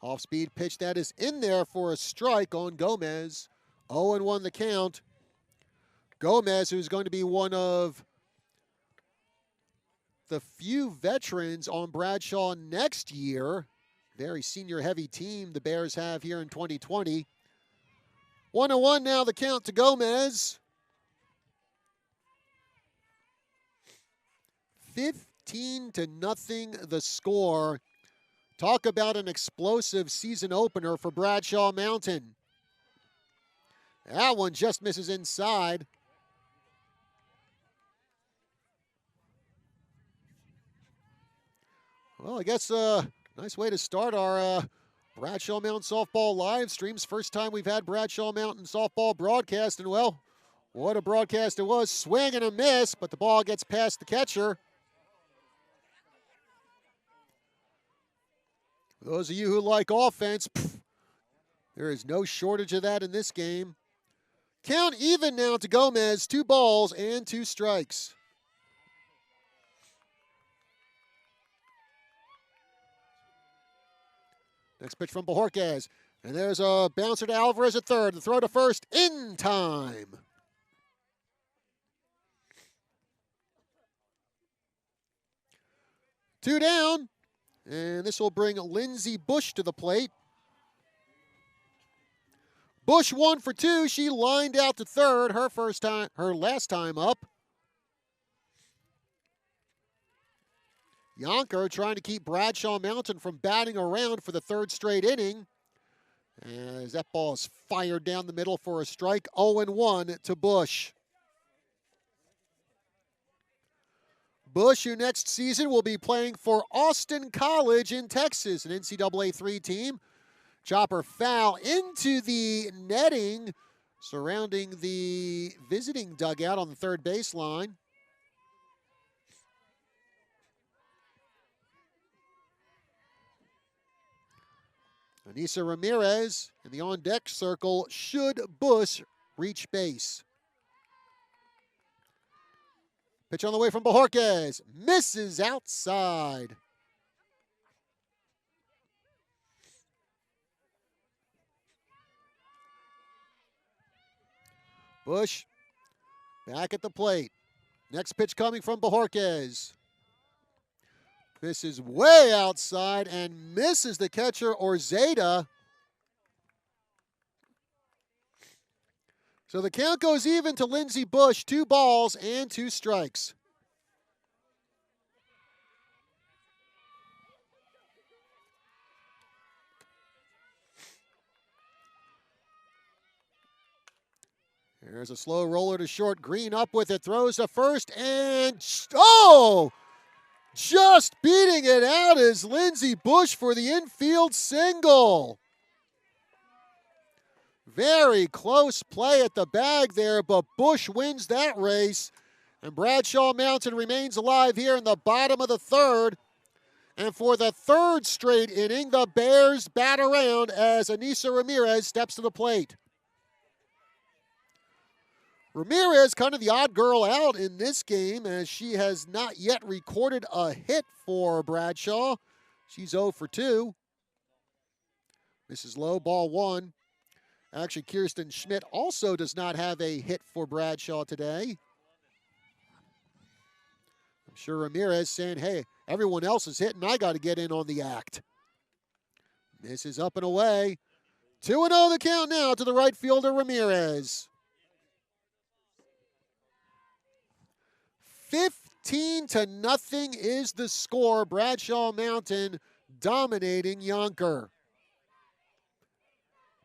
Off-speed pitch that is in there for a strike on Gomez. 0-1 the count. Gomez, who's going to be one of the few veterans on Bradshaw next year. Very senior-heavy team the Bears have here in 2020. 1-1 now the count to Gomez. 15-0 the score. Talk about an explosive season opener for Bradshaw Mountain. That one just misses inside. Well, I guess nice way to start our Bradshaw Mountain Softball live streams. First time we've had Bradshaw Mountain Softball broadcast, and well, what a broadcast it was. Swing and a miss, but the ball gets past the catcher. For those of you who like offense, there is no shortage of that in this game. Count even now to Gomez, 2 balls and 2 strikes. Next pitch from Bajorquez. And there's a bouncer to Alvarez at third. The throw to first in time. Two down. And this will bring Lindsey Bush to the plate. Bush 1 for 2. She lined out to third. Her last time up. Yonker trying to keep Bradshaw Mountain from batting around for the 3rd straight inning. As that ball is fired down the middle for a strike. 0-1 to Bush. Bush, who next season will be playing for Austin College in Texas, an NCAA 3 team. Chopper foul into the netting surrounding the visiting dugout on the 3rd baseline. Anissa Ramirez in the on-deck circle should Bush reach base. Pitch on the way from Bajorquez. Misses outside. Bush back at the plate. Next pitch coming from Bajorquez. This is way outside and misses the catcher, Orzeda. So the count goes even to Lindsey Bush, 2 balls and 2 strikes. There's a slow roller to short. Green up with it, throws to first, and oh! Just beating it out is Lindsey Bush for the infield single. Very close play at the bag there, but Bush wins that race. And Bradshaw Mountain remains alive here in the bottom of the 3rd. And for the 3rd straight inning, the Bears bat around as Anissa Ramirez steps to the plate. Ramirez, kind of the odd girl out in this game, as she has not yet recorded a hit for Bradshaw. She's 0 for 2. Misses low, ball 1. Actually, Kirsten Schmidt also does not have a hit for Bradshaw today. I'm sure Ramirez saying, hey, everyone else is hitting. I got to get in on the act. Misses up and away. 2-0 the count now to the right fielder, Ramirez. 15-0 is the score. Bradshaw Mountain dominating Yonker.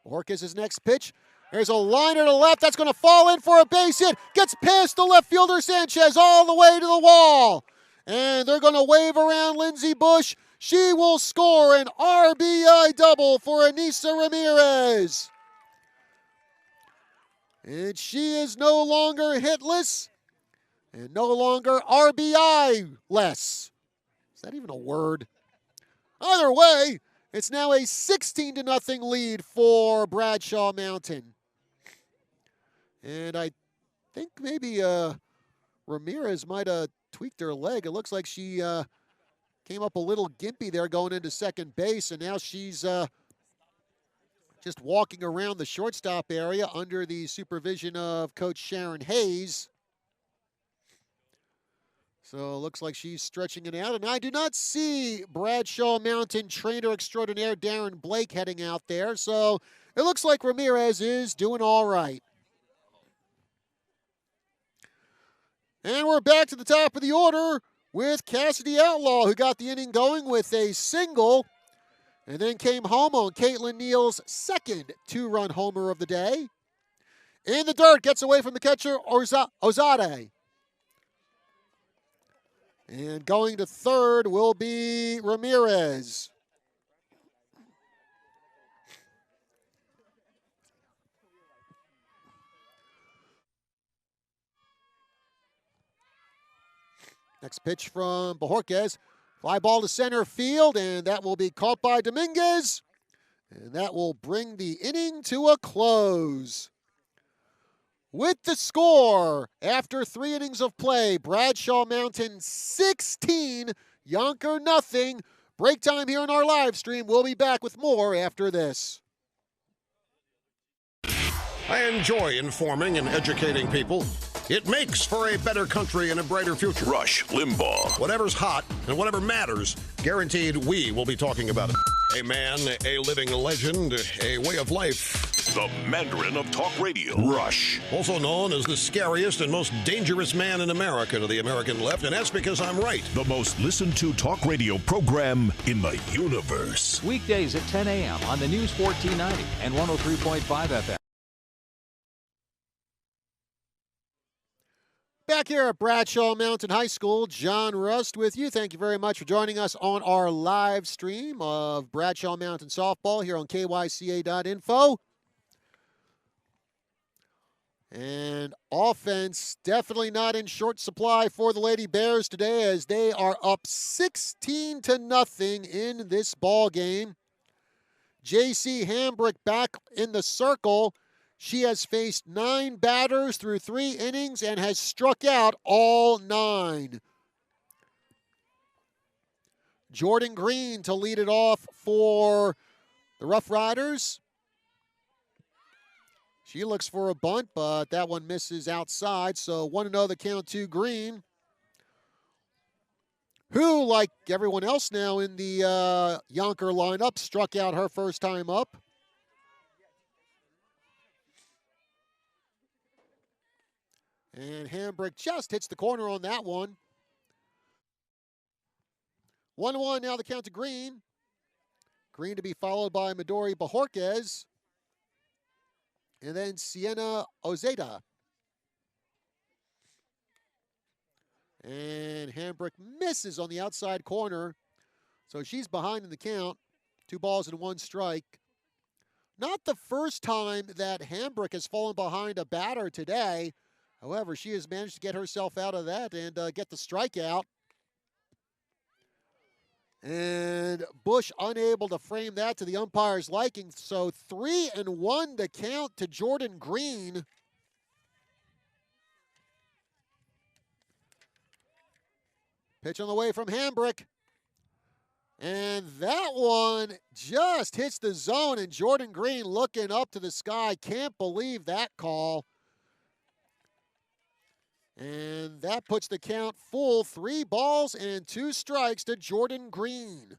Orcas' next pitch. There's a liner to the left. That's going to fall in for a base hit. Gets past the left fielder Sanchez all the way to the wall. And they're going to wave around Lindsey Bush. She will score an RBI double for Anissa Ramirez. And she is no longer hitless and no longer RBI-less. Is that even a word? Either way, it's now a 16-0 lead for Bradshaw Mountain. And I think maybe Ramirez might have tweaked her leg. It looks like she came up a little gimpy there going into second base, and now she's just walking around the shortstop area under the supervision of Coach Sharon Hayes. So it looks like she's stretching it out. And I do not see Bradshaw Mountain trainer extraordinaire Darren Blake heading out there. So it looks like Ramirez is doing all right. And we're back to the top of the order with Cassidy Outlaw, who got the inning going with a single and then came home on Caitlin Neal's second two-run homer of the day. In the dirt, gets away from the catcher, Ozade. And going to third will be Ramirez. Next pitch from Bojorquez. Fly ball to center field, and that will be caught by Dominguez. And that will bring the inning to a close. With the score, after 3 innings of play, Bradshaw Mountain 16, Yonker nothing. Break time here on our live stream. We'll be back with more after this. I enjoy informing and educating people. It makes for a better country and a brighter future. Rush Limbaugh. Whatever's hot and whatever matters, guaranteed we will be talking about it. A man, a living legend, a way of life. The Mandarin of Talk Radio. Rush. Also known as the scariest and most dangerous man in America to the American left, and that's because I'm right. The most listened to talk radio program in the universe. Weekdays at 10 a.m. on the News 1490 and 103.5 FM. Back here at Bradshaw Mountain High School, John Rust with you. Thank you very much for joining us on our live stream of Bradshaw Mountain Softball here on KYCA.info. And offense definitely not in short supply for the Lady Bears today as they are up 16-0 in this ball game. J.C. Hambrick back in the circle. She has faced 9 batters through 3 innings and has struck out all 9. Jordan Green to lead it off for the Rough Riders. She looks for a bunt, but that one misses outside, so 1-0 the count to Green, who, like everyone else now in the Yonker lineup, struck out her first time up. And Hambrick just hits the corner on that one. 1-1 now the count to Green. Green to be followed by Midori Bojorquez. And then Sienna Ozeda. And Hambrick misses on the outside corner. So she's behind in the count. 2 balls and 1 strike. Not the first time that Hambrick has fallen behind a batter today. However, she has managed to get herself out of that and get the strikeout. And Bush unable to frame that to the umpire's liking. So 3-1 to count to Jordan Green. Pitch on the way from Hambrick. And that one just hits the zone, and Jordan Green looking up to the sky. Can't believe that call. And that puts the count full. 3 balls and 2 strikes to Jordan Green.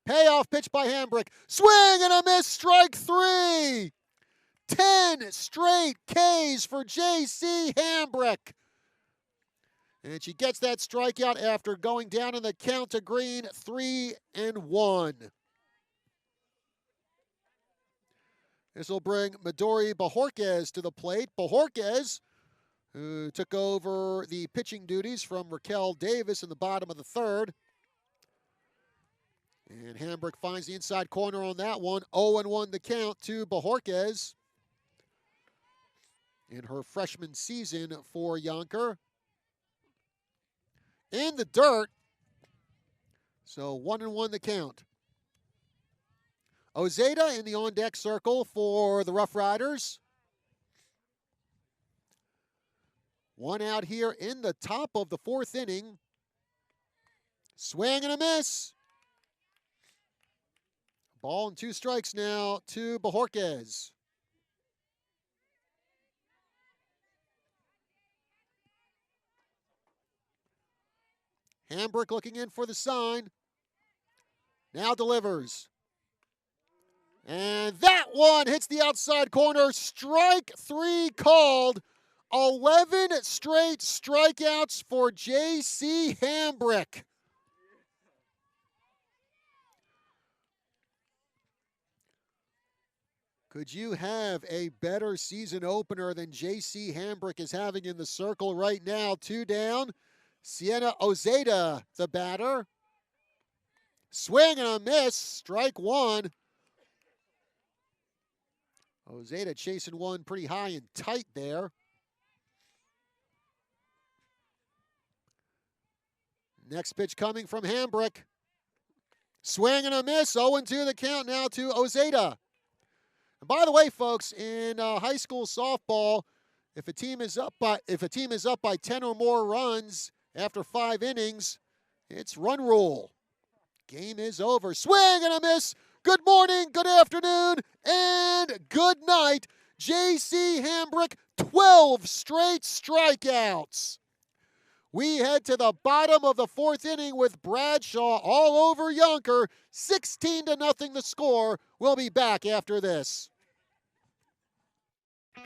Payoff pitch by Hambrick. Swing and a miss, strike 3. 10 straight Ks for J.C. Hambrick. And she gets that strikeout after going down in the count to Green, 3-1. This will bring Midori Bajorquez to the plate. Bajorquez, who took over the pitching duties from Raquel Davis in the bottom of the third. And Hambrick finds the inside corner on that one. 0-1 the count to Bajorquez in her freshman season for Yonker. In the dirt. So 1-1 the count. Ozeda in the on-deck circle for the Rough Riders. One out here in the top of the fourth inning. Swing and a miss. Ball and 2 strikes now to Bajorquez. Hambrick looking in for the sign. Now delivers. And that one hits the outside corner. Strike 3 called. 11 straight strikeouts for J.C. Hambrick. Could you have a better season opener than J.C. Hambrick is having in the circle right now? 2 down. Sienna Ozeda, the batter. Swing and a miss. Strike 1. Ozeda chasing one pretty high and tight there. Next pitch coming from Hambrick. Swing and a miss. 0-2 the count now to Ozeda. And by the way, folks, in high school softball, if a team is up by 10 or more runs after 5 innings, it's run rule. Game is over. Swing and a miss. Good morning, good afternoon, and good night. J.C. Hambrick, 12 straight strikeouts. We head to the bottom of the 4th inning with Bradshaw all over Yonker. 16-0 the score. We'll be back after this.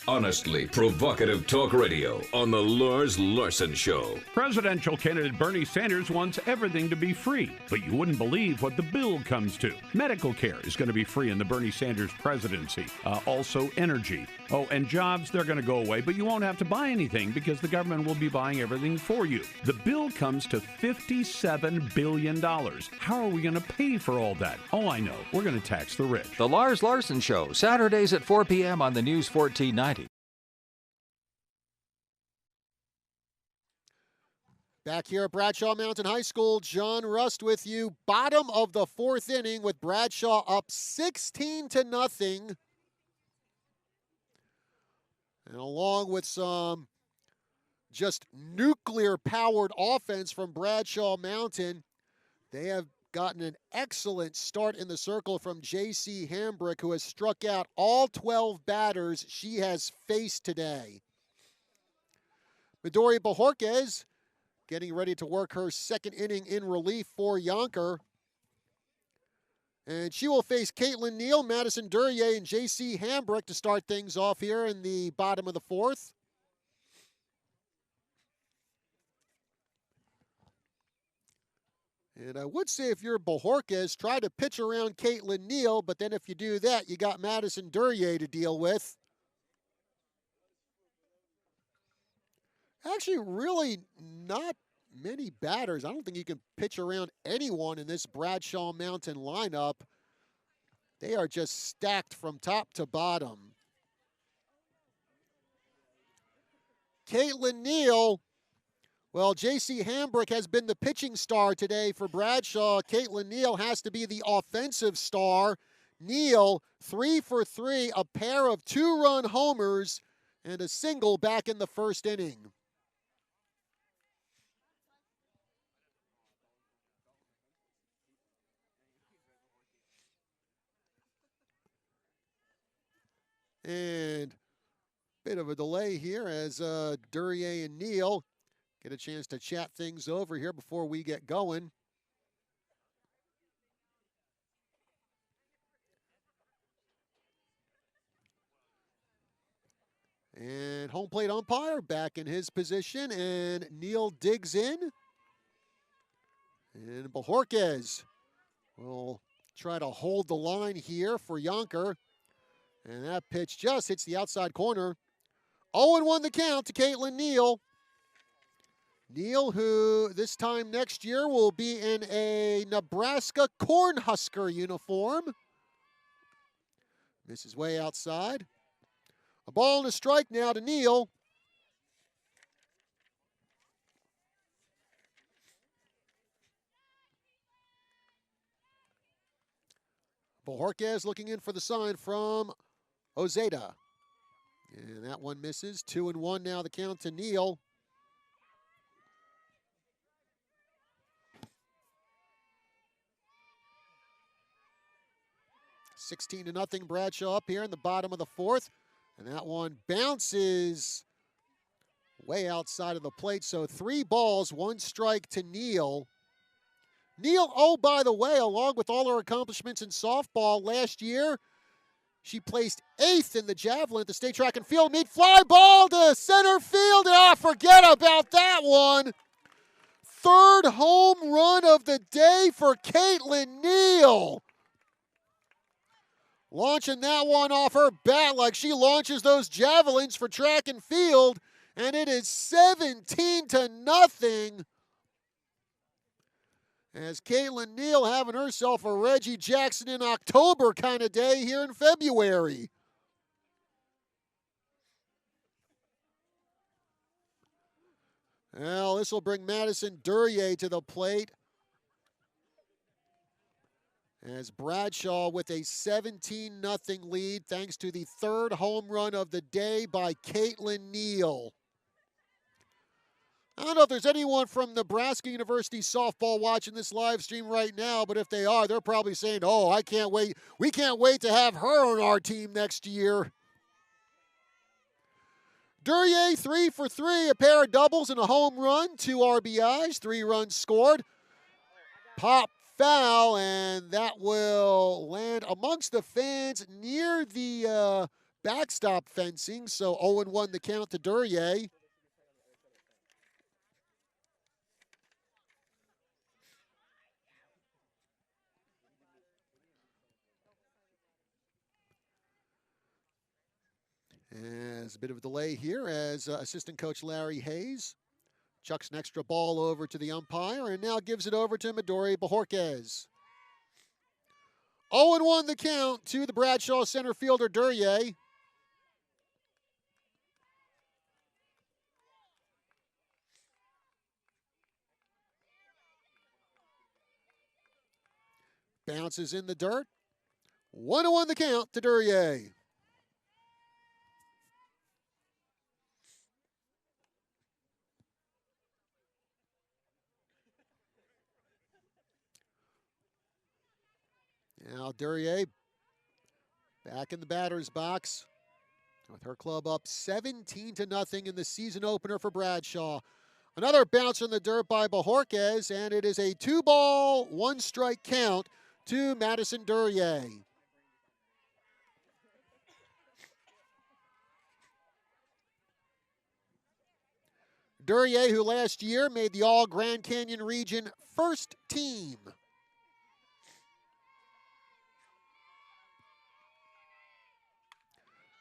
Honestly provocative talk radio on the Lars Larson Show. Presidential candidate Bernie Sanders wants everything to be free, but you wouldn't believe what the bill comes to. Medical care is going to be free in the Bernie Sanders presidency. Also energy. Oh, and jobs, they're going to go away, but you won't have to buy anything because the government will be buying everything for you. The bill comes to $57 billion. How are we going to pay for all that? Oh, I know. We're going to tax the rich. The Lars Larson Show, Saturdays at 4 p.m. on the News 1490. Back here at Bradshaw Mountain High School, John Rust with you. Bottom of the 4th inning with Bradshaw up 16-0. And along with some just nuclear-powered offense from Bradshaw Mountain, they have gotten an excellent start in the circle from J.C. Hambrick, who has struck out all 12 batters she has faced today. Midori Bajorquez getting ready to work her 2nd inning in relief for Yonker. And she will face Caitlin Neal, Madison Duryea, and J.C. Hambrick to start things off here in the bottom of the 4th. And I would say if you're Bajorquez, try to pitch around Caitlin Neal, but then if you do that, you got Madison Duryea to deal with. Actually, really not many batters. I don't think you can pitch around anyone in this Bradshaw Mountain lineup. They are just stacked from top to bottom. Caitlin Neal, well, J.C. Hambrick has been the pitching star today for Bradshaw. Caitlin Neal has to be the offensive star. Neal, 3 for 3, a pair of 2-run homers, and a single back in the 1st inning. And bit of a delay here as Duryea and Neal get a chance to chat things over here before we get going. And home plate umpire back in his position, and Neal digs in. And Bajorquez will try to hold the line here for Yonker. And that pitch just hits the outside corner. 0-1 the count to Caitlin Neal. Neal, who this time next year will be in a Nebraska Cornhusker uniform. Misses way outside. A ball and a strike now to Neal. Bojorquez looking in for the sign from Ozeda. And that one misses. 2-1 now the count to Neal. (16-0) Bradshaw up here in the bottom of the fourth. And that one bounces way outside of the plate. So 3 balls, 1 strike to Neal. Neal, oh, by the way, along with all her accomplishments in softball last year, she placed 8th in the javelin at the state track and field meet. Fly ball to center field. Forget about that one. 3rd home run of the day for Caitlin Neal. Launching that one off her bat like she launches those javelins for track and field. And it is 17-0. As Caitlin Neal having herself a Reggie Jackson in October kind of day here in February. Well, this will bring Madison Duryea to the plate. As Bradshaw with a 17-0 lead thanks to the 3rd home run of the day by Caitlin Neal. I don't know if there's anyone from Nebraska University softball watching this live stream right now, but if they are, they're probably saying, oh, I can't wait. We can't wait to have her on our team next year. Duryea 3 for 3, a pair of doubles and a home run, 2 RBIs, 3 runs scored. Pop foul, and that will land amongst the fans near the backstop fencing. So 0-1 the count to Duryea. As a bit of a delay here as assistant coach Larry Hayes chucks an extra ball over to the umpire and now gives it over to Midori Bojorquez. 0-1 the count to the Bradshaw center fielder Duryea. Bounces in the dirt. 1-1 the count to Duryea. Now Duryea back in the batter's box with her club up 17-0 in the season opener for Bradshaw. Another bounce in the dirt by Bojorquez, and it is a 2-ball, 1-strike count to Madison Duryea. Duryea, who last year made the All-Grand Canyon region first team.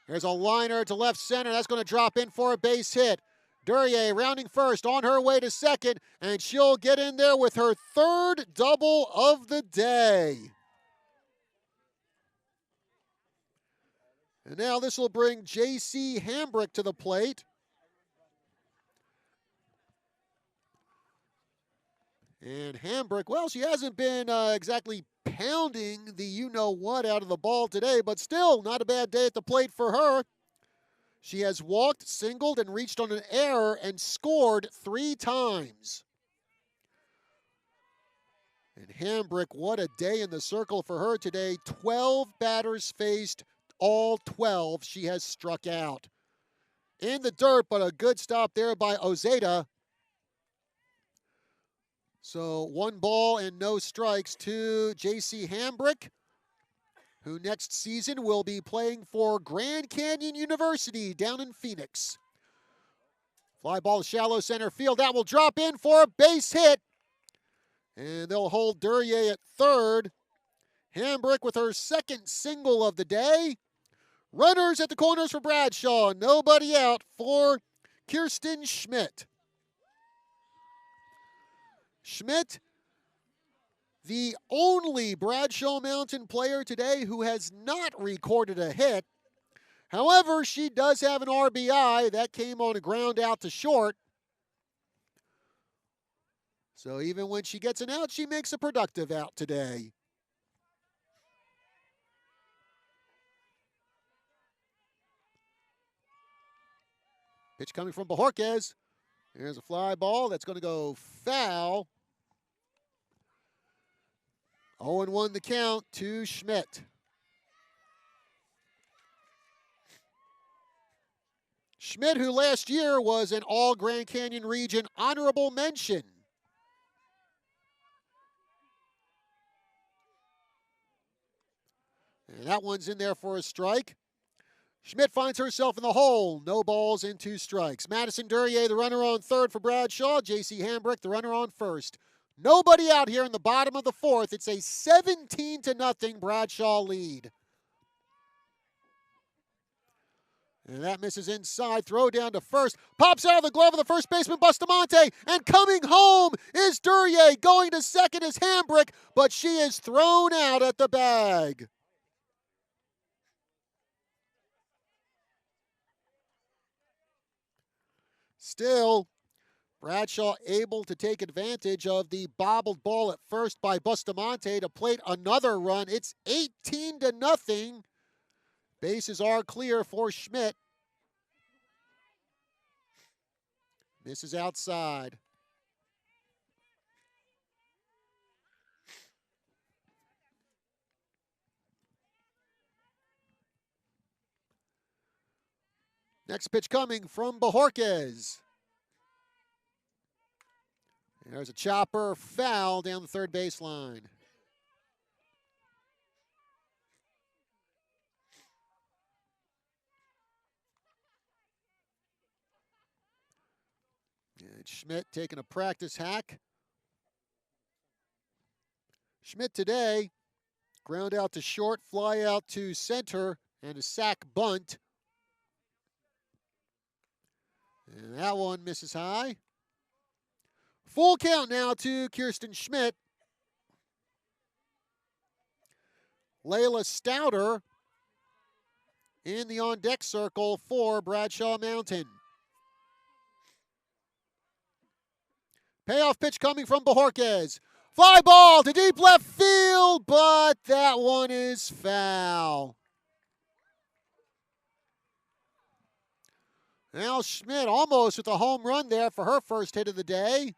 There's a liner to left center. That's going to drop in for a base hit. Duryea rounding first, on her way to second, and she'll get in there with her 3rd double of the day. And now this will bring J.C. Hambrick to the plate. And Hambrick, well, she hasn't been exactly pounding the you-know-what out of the ball today, but still not a bad day at the plate for her. She has walked, singled, and reached on an error and scored 3 times. And Hambrick, what a day in the circle for her today. 12 batters faced, all 12 she has struck out. In the dirt, but a good stop there by Ozeda. So 1 ball and no strikes to J.C. Hambrick, who next season will be playing for Grand Canyon University down in Phoenix. Fly ball to shallow center field. That will drop in for a base hit. And they'll hold Duryea at 3rd. Hambrick with her 2nd single of the day. Runners at the corners for Bradshaw. Nobody out for Kirsten Schmidt. Schmidt, the only Bradshaw Mountain player today who has not recorded a hit. However, she does have an RBI. That came on a ground out to short. So even when she gets an out, she makes a productive out today. Pitch coming from Bajorquez. There's a fly ball that's going to go foul. 0-1 the count to Schmidt. Schmidt, who last year was an All Grand Canyon Region honorable mention. And that one's in there for a strike. Schmidt finds herself in the hole. No balls and 2 strikes. Madison Duryea, the runner on third for Bradshaw. J.C. Hambrick, the runner on first. Nobody out here in the bottom of the fourth. It's a 17-0 Bradshaw lead. And that misses inside. Throw down to first. Pops out of the glove of the first baseman, Bustamante. And coming home is Duryea. Going to second is Hambrick, but she is thrown out at the bag. Still, Bradshaw able to take advantage of the bobbled ball at first by Bustamante to plate another run. It's 18-0. Bases are clear for Schmidt. Misses outside. Next pitch coming from Bajorquez. There's a chopper, foul down the third baseline. And Schmidt taking a practice hack. Schmidt today, ground out to short, fly out to center, and a sac bunt. And that one misses high. Full count now to Kirsten Schmidt. Layla Stouter in the on-deck circle for Bradshaw Mountain. Payoff pitch coming from Bajorquez. Fly ball to deep left field, but that one is foul. Now Schmidt almost with a home run there for her first hit of the day,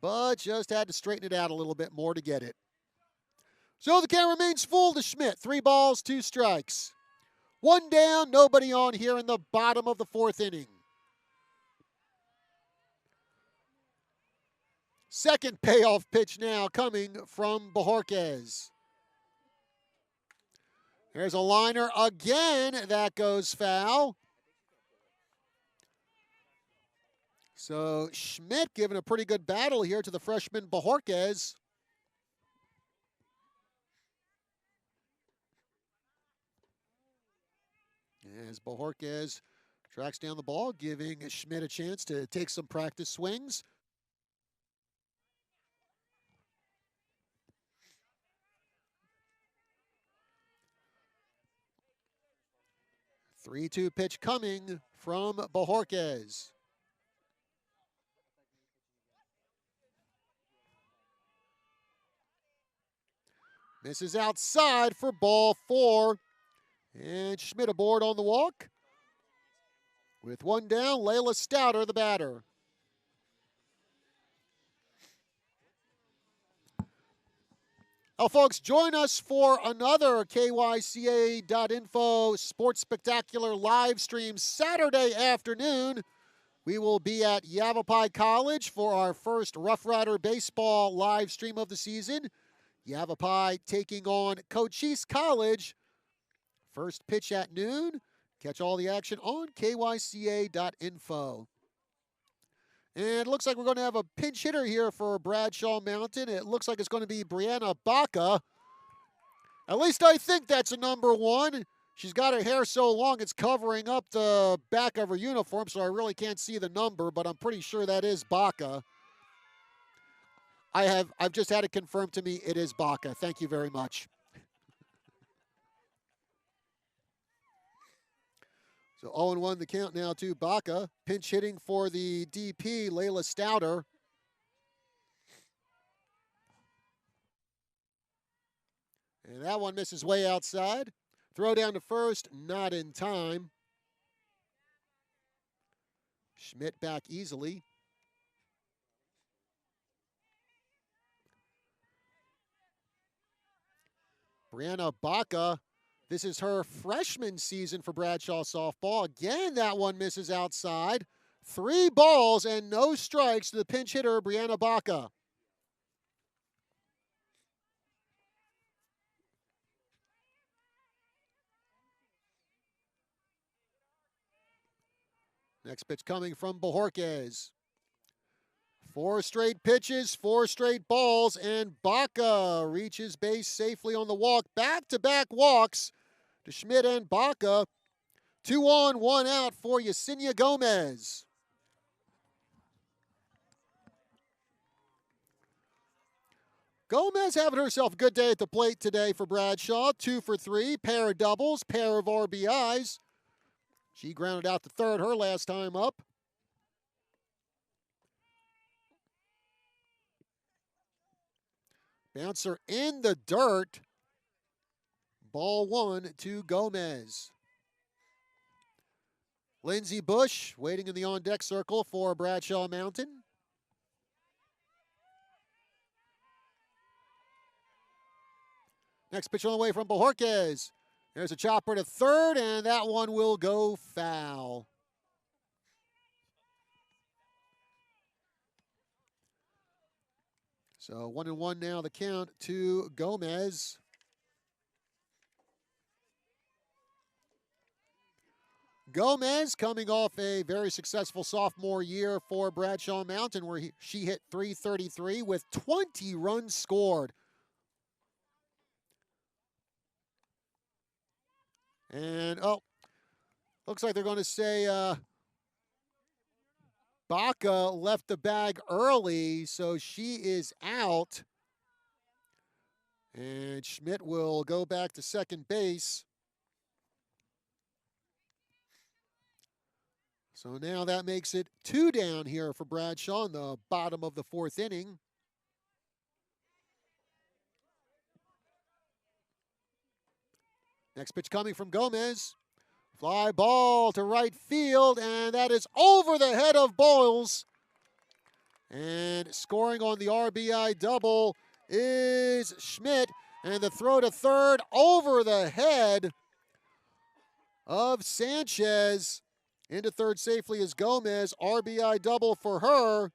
but just had to straighten it out a little bit more to get it. So the count remains full to Schmidt. 3 balls, 2 strikes. 1 down, nobody on here in the bottom of the 4th inning. Second payoff pitch now coming from Bajorquez. There's a liner again. That goes foul. So Schmidt giving a pretty good battle here to the freshman Bajorquez. As Bajorquez tracks down the ball, giving Schmidt a chance to take some practice swings. Three-two pitch coming from Bajorquez. Misses outside for ball 4. And Schmidt aboard on the walk. With 1 down, Layla Stouter, the batter. Well, folks, join us for another KYCA.info Sports Spectacular live stream Saturday afternoon. We will be at Yavapai College for our first Rough Rider Baseball live stream of the season. Yavapai taking on Cochise College. First pitch at noon. Catch all the action on KYCA.info. And it looks like we're going to have a pinch hitter here for Bradshaw Mountain. It looks like it's going to be Brianna Baca. At least I think that's a number 1. She's got her hair so long it's covering up the back of her uniform, so I really can't see the number, but I'm pretty sure that is Baca. I've just had it confirmed to me it is Baca. Thank you very much. So 0-1 the count now to Baca. Pinch hitting for the DP, Layla Stouter. And that one misses way outside. Throw down to first, not in time. Schmidt back easily. Brianna Baca, this is her freshman season for Bradshaw softball. Again, that one misses outside. 3 balls and no strikes to the pinch hitter, Brianna Baca. Next pitch coming from Bojorquez. 4 straight pitches, 4 straight balls, and Baca reaches base safely on the walk. Back-to-back walks to Schmidt and Baca. 2 on, 1 out for Yesenia Gomez. Gomez having herself a good day at the plate today for Bradshaw. 2 for 3, pair of doubles, pair of RBIs. She grounded out to third her last time up. Bouncer in the dirt. Ball 1 to Gomez. Lindsey Bush waiting in the on-deck circle for Bradshaw Mountain. Next pitch on the way from Bojorquez. There's a chopper to third, and that one will go foul. So 1-1 now the count to Gomez. Gomez coming off a very successful sophomore year for Bradshaw Mountain where she hit .333 with 20 runs scored. And, looks like they're going to say Baca left the bag early, so she is out. And Schmidt will go back to second base. So now that makes it 2 down here for Bradshaw in the bottom of the 4th inning. Next pitch coming from Gomez. Fly ball to right field, and that is over the head of Boyles. And scoring on the RBI double is Schmidt, and the throw to third over the head of Sanchez. Into third safely is Gomez. RBI double for her.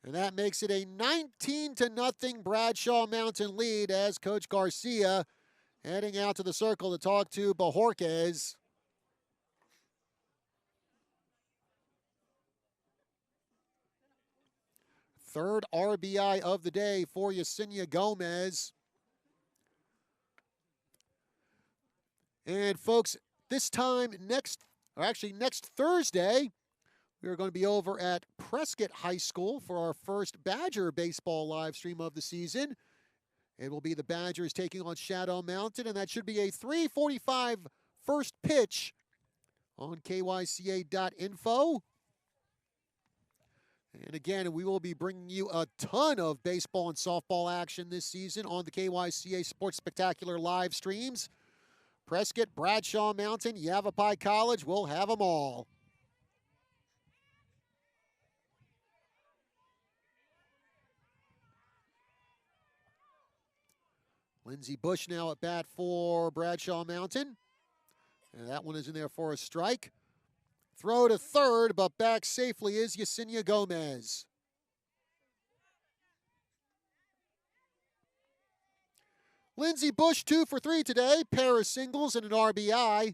And that makes it a 19-0 Bradshaw Mountain lead as Coach Garcia heading out to the circle to talk to Bojorquez. Third RBI of the day for Yesenia Gomez. And folks, this time next Thursday, we are going to be over at Prescott High School for our first Badger baseball live stream of the season. It will be the Badgers taking on Shadow Mountain, and that should be a 3:45 first pitch on KYCA.info. And again, we will be bringing you a ton of baseball and softball action this season on the KYCA Sports Spectacular live streams. Prescott, Bradshaw Mountain, Yavapai College, we'll have them all. Lindsey Bush now at bat for Bradshaw Mountain. And that one is in there for a strike. Throw to third, but back safely is Yesenia Gomez. Lindsey Bush 2 for 3 today. Pair of singles and an RBI.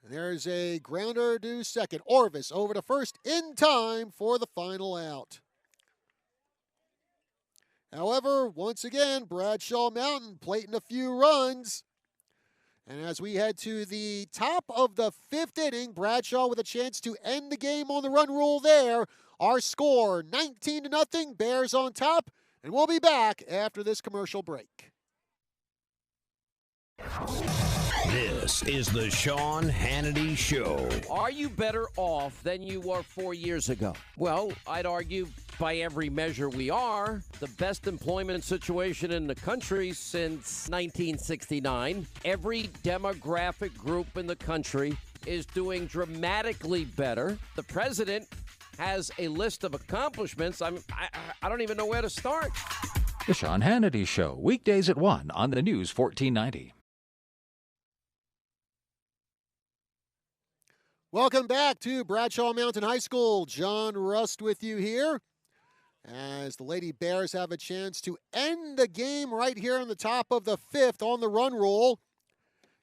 And there's a grounder to second. Orvis over to first in time for the final out. However, once again, Bradshaw Mountain plating a few runs. And as we head to the top of the 5th inning, Bradshaw with a chance to end the game on the run rule there. Our score, 19-0, Bears on top. And we'll be back after this commercial break. This is the Sean Hannity Show. Are you better off than you were 4 years ago? Well, I'd argue by every measure we are. The best employment situation in the country since 1969. Every demographic group in the country is doing dramatically better. The president has a list of accomplishments. I don't even know where to start. The Sean Hannity Show, weekdays at 1 on the News 1490. Welcome back to Bradshaw Mountain High School. John Rust with you here as the Lady Bears have a chance to end the game right here on the top of the 5th on the run rule.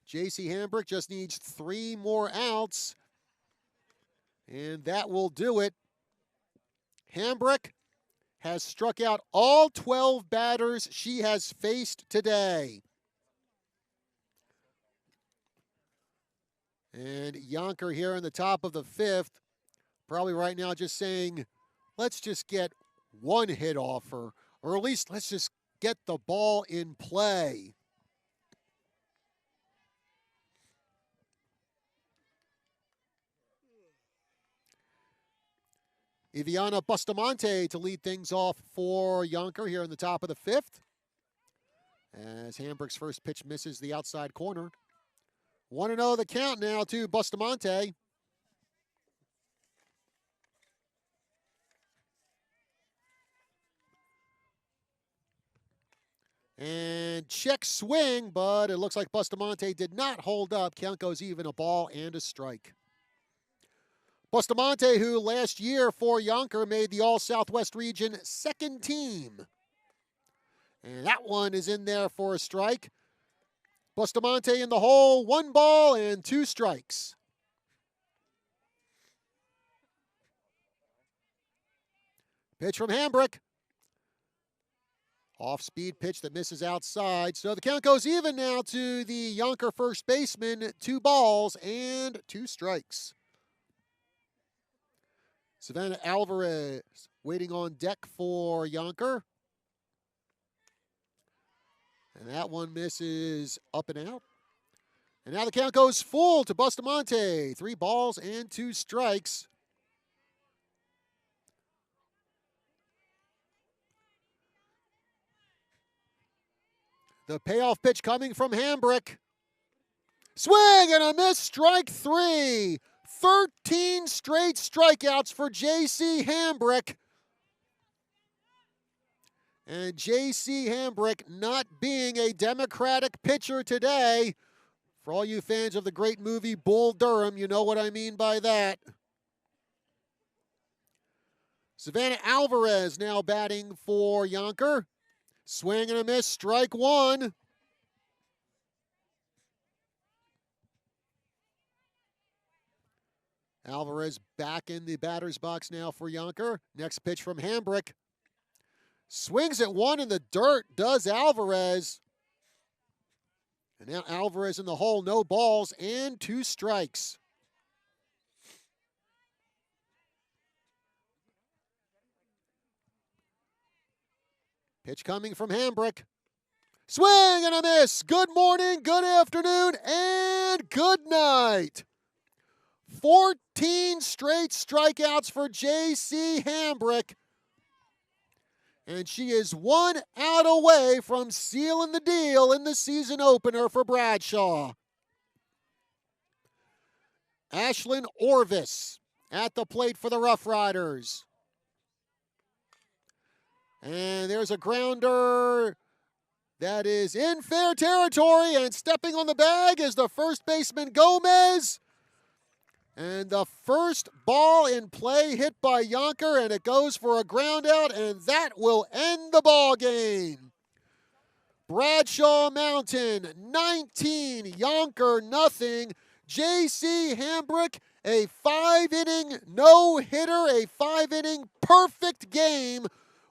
J.C. Hambrick just needs 3 more outs, and that will do it. Hambrick has struck out all 12 batters she has faced today. And Yonker here in the top of the 5th, probably right now just saying, let's just get 1 hit off her, or at least let's just get the ball in play. Iviana Bustamante to lead things off for Yonker here in the top of the 5th. As Hambrick's first pitch misses the outside corner. 1-0 the count now to Bustamante. And check swing, but it looks like Bustamante did not hold up. Count goes even, a ball and a strike. Bustamante, who last year for Yonker made the All-Southwest Region 2nd team. And that one is in there for a strike. Bustamante in the hole, 1 ball and 2 strikes. Pitch from Hambrick. Off-speed pitch that misses outside. So the count goes even now to the Yonker first baseman. 2 balls and 2 strikes. Savannah Alvarez waiting on deck for Yonker. And that one misses up and out. And now the count goes full to Bustamante. 3 balls and 2 strikes. The payoff pitch coming from Hambrick. Swing and a miss, strike 3. 13 straight strikeouts for J.C. Hambrick. And J.C. Hambrick not being a Democratic pitcher today. For all you fans of the great movie Bull Durham, you know what I mean by that. Savannah Alvarez now batting for Yonker. Swing and a miss, strike 1. Alvarez back in the batter's box now for Yonker. Next pitch from Hambrick. Swings at 1 in the dirt, does Alvarez. And now Alvarez in the hole, no balls and 2 strikes. Pitch coming from Hambrick. Swing and a miss. Good morning, good afternoon, and good night. 14 straight strikeouts for J.C. Hambrick. And she is 1 out away from sealing the deal in the season opener for Bradshaw. Ashlyn Orvis at the plate for the Rough Riders. And there's a grounder that is in fair territory, and stepping on the bag is the first baseman Gomez. And the first ball in play hit by Yonker, and it goes for a ground out, and that will end the ball game. Bradshaw Mountain 19, Yonker nothing. J.C. Hambrick, a 5-inning no-hitter, a 5-inning perfect game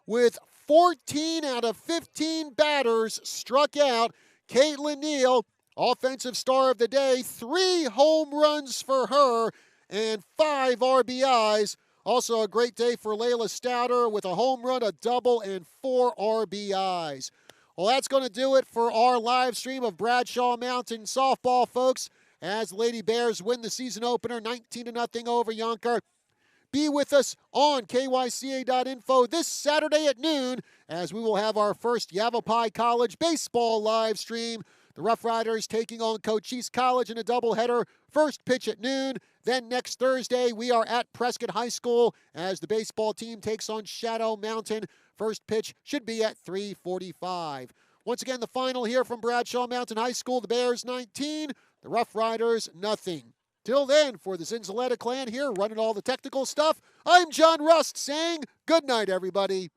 with 14 out of 15 batters struck out. Caitlin Neal, offensive star of the day, 3 home runs for her and 5 RBIs. Also a great day for Layla Stouter with a home run, a double, and 4 RBIs. Well, that's going to do it for our live stream of Bradshaw Mountain softball, folks, as the Lady Bears win the season opener 19-0 over Yonker. Be with us on KYCA.info this Saturday at noon as we will have our first Yavapai College baseball live stream. The Rough Riders taking on Cochise College in a doubleheader. First pitch at noon. Then next Thursday, we are at Prescott High School as the baseball team takes on Shadow Mountain. First pitch should be at 3:45. Once again, the final here from Bradshaw Mountain High School. The Bears 19, the Rough Riders nothing. Till then, for the Zinzaletta clan here running all the technical stuff, I'm John Rust saying good night, everybody.